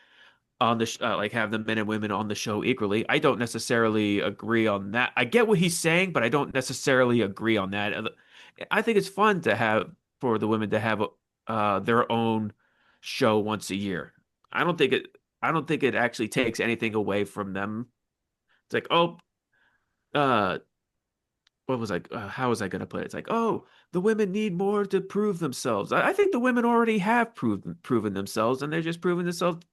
B: on the like have the men and women on the show equally. I don't necessarily agree on that. I get what he's saying, but I don't necessarily agree on that. I think it's fun to have for the women to have their own show once a year. I don't think it I don't think it actually takes anything away from them. It's like, oh, uh what was I how was I going to put it? It's like, oh, the women need more to prove themselves. I think the women already have proven themselves, and they're just proving themselves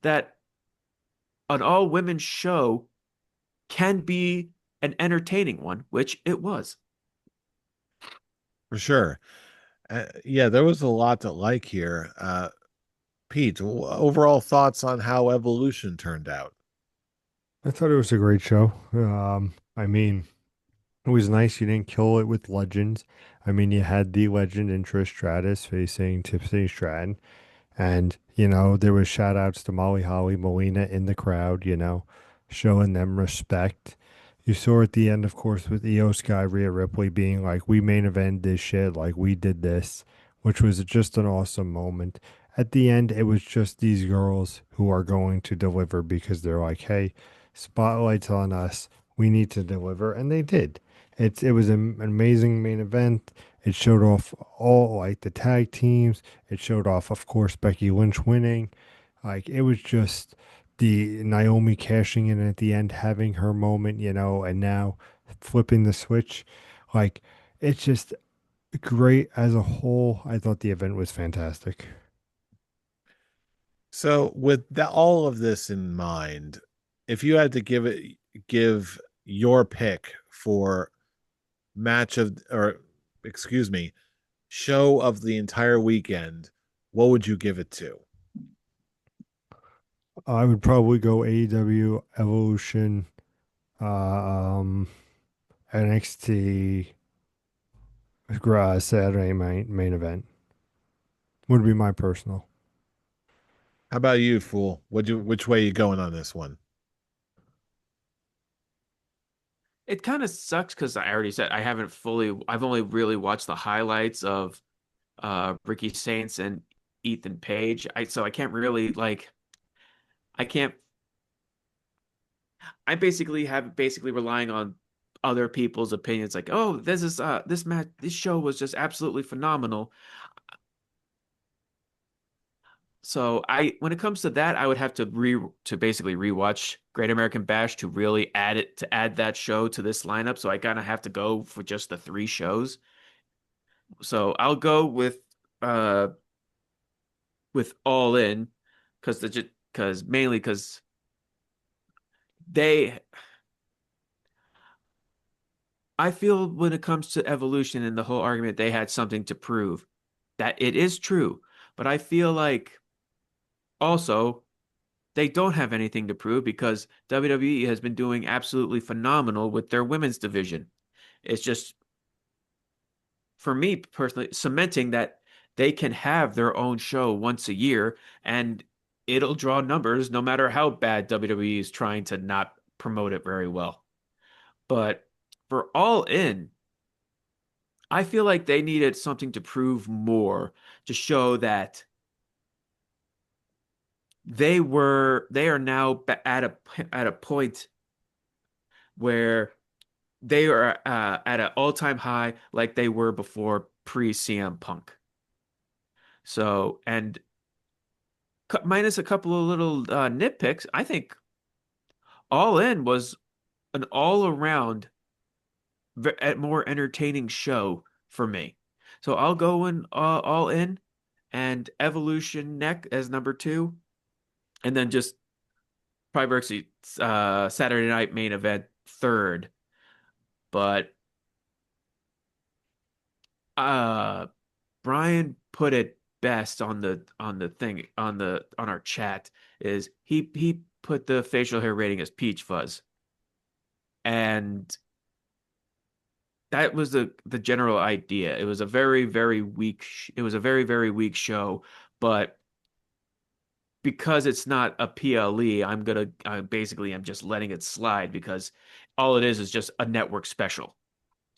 B: that an all women show can be an entertaining one, which it was.
A: For sure. Yeah, there was a lot to like here. Pete, overall thoughts on how Evolution turned out?
C: I thought it was a great show. I mean, it was nice you didn't kill it with legends. I mean, you had the legend in Trish Stratus facing Tiffany Stratton. And, there was shout outs to Molly Holly, Melina in the crowd, showing them respect. You saw at the end, of course, with Io Sky, Rhea Ripley being like, we main event this shit, like we did this, which was just an awesome moment. At the end, it was just these girls who are going to deliver because they're like, hey, spotlight's on us. We need to deliver. And they did. It was an amazing main event. It showed off all like the tag teams. It showed off, of course, Becky Lynch winning. Like it was just the Naomi cashing in at the end, having her moment, and now flipping the switch. Like it's just great as a whole. I thought the event was fantastic.
A: So, with all of this in mind, if you had to give your pick for match of, or excuse me, show of the entire weekend, what would you give it to?
C: I would probably go AEW Evolution, um, NXT, Saturday main event would be my personal.
A: How about you, fool? Which way you going on this one?
B: It kind of sucks because I already said I've only really watched the highlights of Ricky Saints and Ethan Page. So I can't really like I can't I basically relying on other people's opinions like, oh, this show was just absolutely phenomenal. So I when it comes to that, I would have to basically rewatch Great American Bash to really add that show to this lineup. So I kind of have to go for just the three shows. So I'll go uh with All In because mainly because they I feel when it comes to evolution and the whole argument they had something to prove that it is true, but I feel like also they don't have anything to prove because WWE has been doing absolutely phenomenal with their women's division. It's just, for me personally, cementing that they can have their own show once a year and it'll draw numbers no matter how bad WWE is trying to not promote it very well. But for All In, I feel like they needed something to prove more to show that they are now at a point where they are at an all-time high like they were before pre CM Punk. So, and minus a couple of little nitpicks, I think All In was an all-around more entertaining show for me. So I'll go in All In and Evolution Neck as number two, and then just probably actually Saturday Night Main Event third. But uh Brian put it best on the thing on our chat is he put the facial hair rating as peach fuzz. And that was the general idea. It was a very weak show, but because it's not a PLE, I'm just letting it slide because all it is just a network special.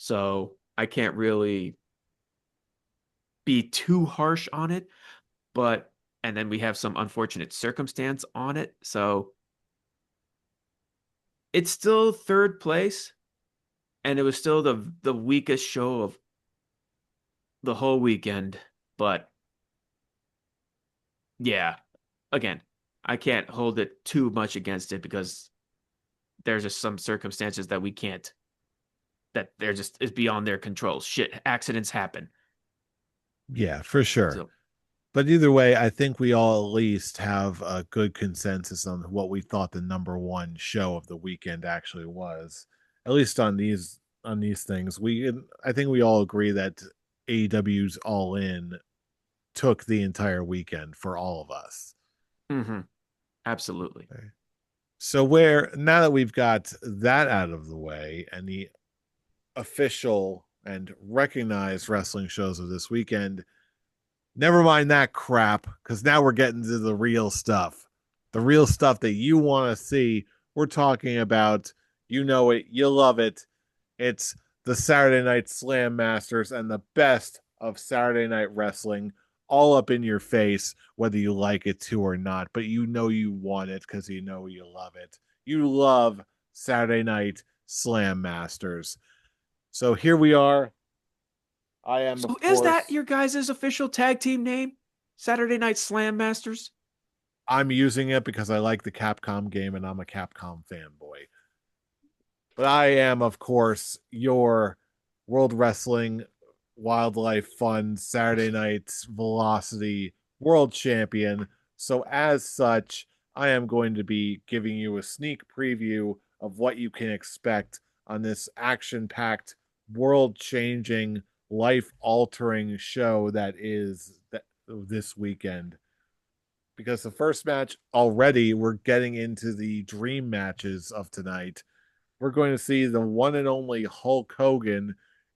B: So I can't really be too harsh on it, but and then we have some unfortunate circumstance on it. So it's still third place, and it was still the weakest show of the whole weekend. But yeah, again, I can't hold it too much against it because there's just some circumstances that we can't that they're just is beyond their control. Shit, accidents happen.
A: Yeah, for sure.
B: So,
A: But either way, I think we all at least have a good consensus on what we thought the number one show of the weekend actually was. At least on these things. I think we all agree that AEW's All In took the entire weekend for all of us.
B: absolutely.
A: Okay. So where now that we've got that out of the way and the official and recognized wrestling shows of this weekend, never mind that crap, because now we're getting to the real stuff. The real stuff that you want to see. We're talking about, you know it, you love it. It's the Saturday Night Slam Masters and the best of Saturday Night Wrestling all up in your face, whether you like it to or not. But you know you want it because you know you love it. You love Saturday Night Slam Masters. So here we are. I am,
B: So
A: of
B: is that
A: course,
B: your guys' official tag team name? Saturday Night Slam Masters?
A: I'm using it because I like the Capcom game and I'm a Capcom fanboy. But I am, of course, your World Wrestling Wildlife Fund Saturday Night Velocity World Champion. So, as such, I am going to be giving you a sneak preview of what you can expect on this action packed, world changing, life altering show that is this weekend. Because the first match already, we're getting into the dream matches of tonight. We're going to see the one and only Hulk Hogan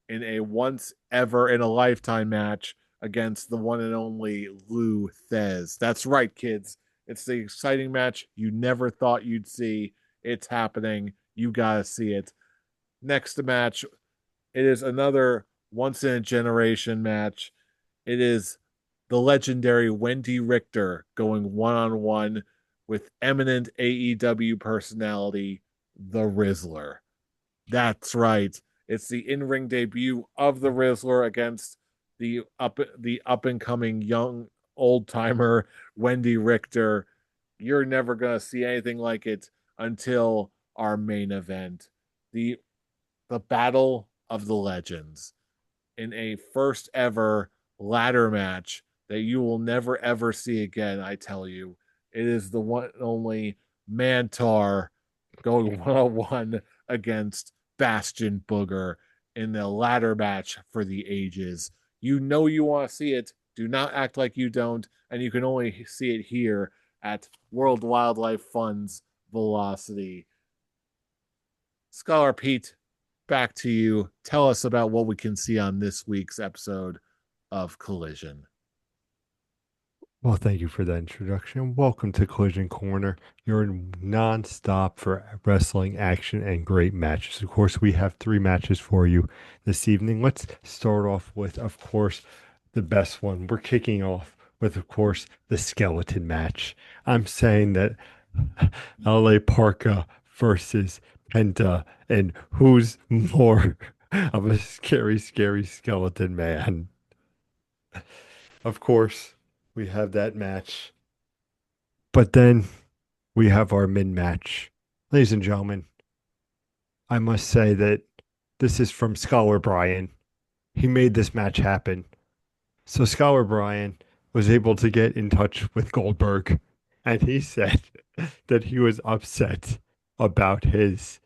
A: in a once ever in a lifetime match against the one and only Lou Thez. That's right, kids. It's the exciting match you never thought you'd see. It's happening. You got to see it. Next match, it is another once in a generation match. It is the legendary Wendy Richter going one on one with eminent AEW personality, the Rizzler. That's right. It's the in-ring debut of the Rizzler against the up and coming young old timer Wendy Richter. You're never gonna see anything like it until our main event, the the Battle of the Legends, in a first ever ladder match that you will never ever see again. I tell you, it is the one and only Mantar going 1-on-1 against Bastion Booger in the ladder match for the ages. You know you want to see it. Do not act like you don't, and you can only see it here at World Wildlife Fund's Velocity. Scholar Pete, back to you. Tell us about what we can see on this week's episode of Collision.
C: Well, thank you for that introduction. Welcome to Collision Corner, your non-stop for wrestling action and great matches. Of course, we have three matches for you this evening. Let's start off with, of course, the best one. We're kicking off with, of course, the skeleton match. I'm saying that LA Parka versus Penta, and who's more of a scary, scary skeleton man? Of course, we have that match. But then we have our mid match. Ladies and gentlemen, I must say that this is from Scholar Brian. He made this match happen. So Scholar Brian was able to get in touch with Goldberg, and he said that he was upset about his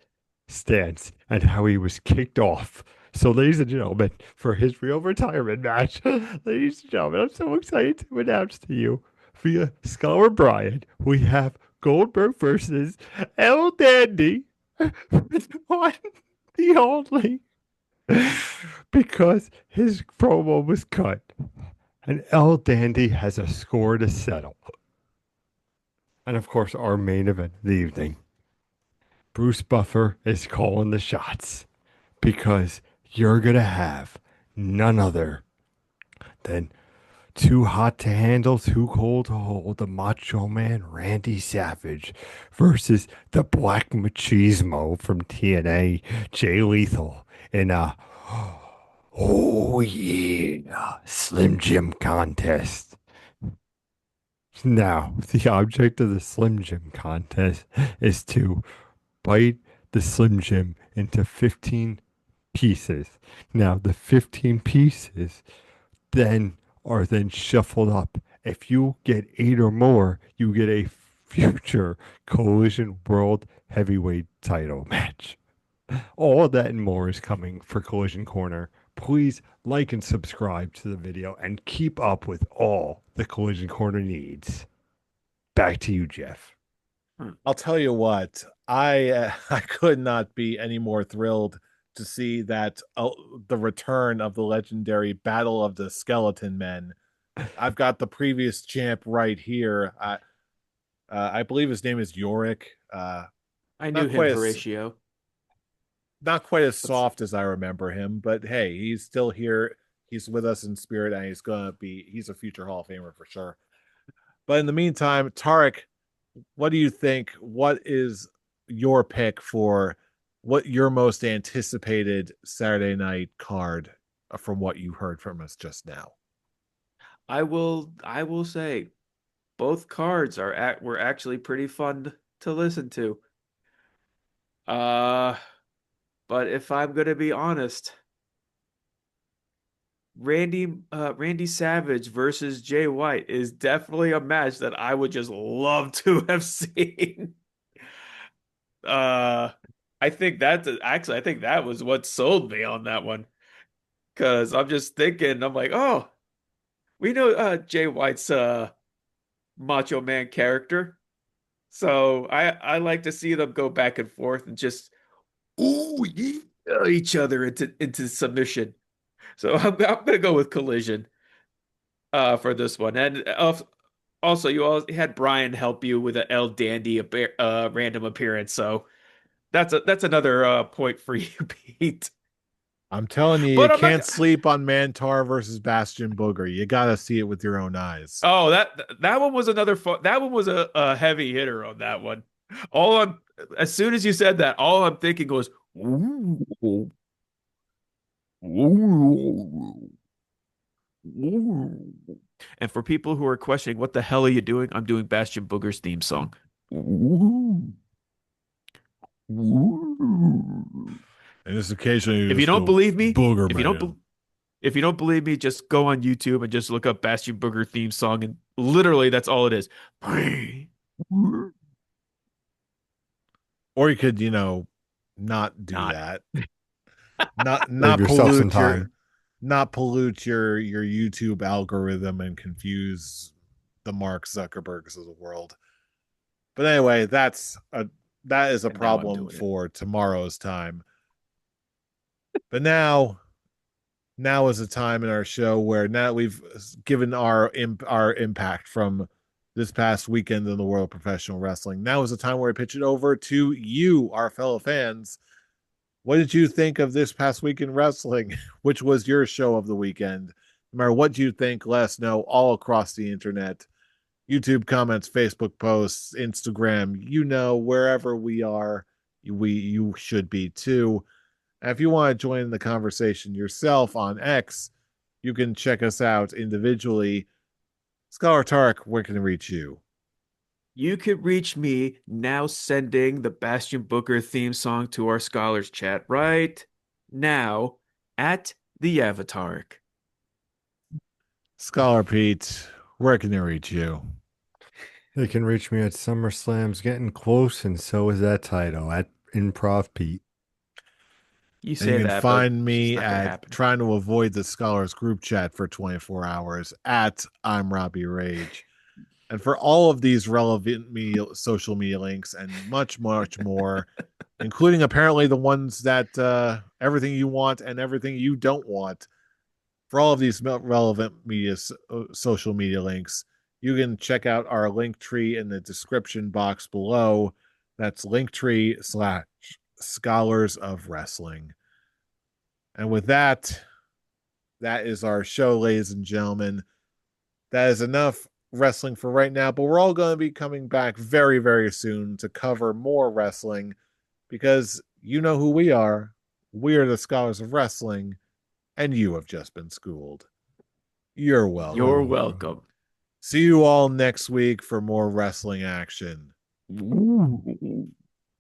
C: stance and how he was kicked off. So, ladies and gentlemen, for his real retirement match, ladies and gentlemen, I'm so excited to announce to you via Scholar Brian, we have Goldberg versus El Dandy on the only because his promo was cut and El Dandy has a score to settle. And of course, our main event of the evening. Bruce Buffer is calling the shots because you're going to have none other than too hot to handle, too cold to hold, the Macho Man Randy Savage versus the Black Machismo from TNA, Jay Lethal, in a oh yeah Slim Jim contest. Now, the object of the Slim Jim contest is to bite the Slim Jim into 15 pieces. Now, the 15 pieces then are then shuffled up. If you get 8 or more, you get a future Collision World Heavyweight title match. All of that and more is coming for Collision Corner. Please like and subscribe to the video and keep up with all the Collision Corner needs. Back to you, Jeff.
A: I'll tell you what, I could not be any more thrilled to see that the return of the legendary Battle of the Skeleton Men. I've got the previous champ right here. I believe his name is Yorick.
B: I knew
A: Not
B: him,
A: quite as
B: Horatio.
A: not quite as
B: Let's
A: soft as I remember him, but hey, he's still here. He's with us in spirit, and he's a future Hall of Famer for sure. But in the meantime, Tarek, what do you think? What is your pick for what your most anticipated Saturday night card from what you heard from us just now?
B: I will say both cards were actually pretty fun to listen to. Uh, but if I'm gonna be honest, Randy Savage versus Jay White is definitely a match that I would just love to have seen. Uh, I think that was what sold me on that one. Cause I'm just thinking, I'm like, oh, we know Jay White's Macho Man character. So I like to see them go back and forth and just ooh yeah each other into submission. So I'm gonna go with Collision for this one. And also you all had Brian help you with a El Dandy random appearance. So that's another point for you, Pete.
A: I'm telling you, you
B: But I'm
A: can't
B: not.
A: sleep on Mantar versus Bastion Booger. You got to see it with your own eyes.
B: Oh, that one was another fun. That one was a heavy hitter on that one. All I'm as soon as you said that, all I'm thinking was, ooh, ooh, ooh. And for people who are questioning, what the hell are you doing? I'm doing Bastion Booger's theme song. Ooh, ooh.
A: And just occasionally you
B: If you
A: just
B: don't
A: go,
B: believe me,
A: Booger
B: if you don't
A: Man.
B: be- if you don't believe me, just go on YouTube and just look up Bastion Booger theme song, and literally that's all it is.
A: Or you could, not do
B: Not.
A: that. Not
C: Save
A: not
C: yourself some
A: pollute your
C: time.
A: not pollute your YouTube algorithm and confuse the Mark Zuckerbergs of the world. But anyway, that is a
B: And now I'm
A: problem
B: doing it.
A: for tomorrow's time. But now is a time in our show where now we've given our impact from this past weekend in the world of professional wrestling. Now is the time where I pitch it over to you, our fellow fans. What did you think of this past week in wrestling? Which was your show of the weekend? No matter what you think, let us know all across the internet. YouTube comments, Facebook posts, Instagram, wherever we are, you should be too. And if you want to join the conversation yourself on X, you can check us out individually. Scholar Tark, where can I reach you?
B: You could reach me now sending the Bastion Booker theme song to our scholars chat right now at the Avatar.
A: Scholar Pete, where can I reach you?
C: They can reach me at SummerSlam's getting close, and so is that title at Improv Pete.
B: You
A: And you
B: say
A: can
B: that, but
A: find
B: it's
A: me
B: not going to
A: at
B: happen.
A: trying to avoid the Scholars group chat for 24 hours at I'm Robbie Rage. And for all of these relevant social media links and much, much more, including apparently the ones that everything you want and everything you don't want, for all of these relevant social media links, you can check out our link tree in the description box below. That's linktree/scholars of wrestling. And with that, that is our show, ladies and gentlemen. That is enough wrestling for right now, but we're all going to be coming back very, very soon to cover more wrestling because you know who we are. We are the Scholars of Wrestling, and you have just been schooled. You're
B: You're
A: welcome.
B: welcome.
A: See you all next week for more wrestling action.
B: Ooh.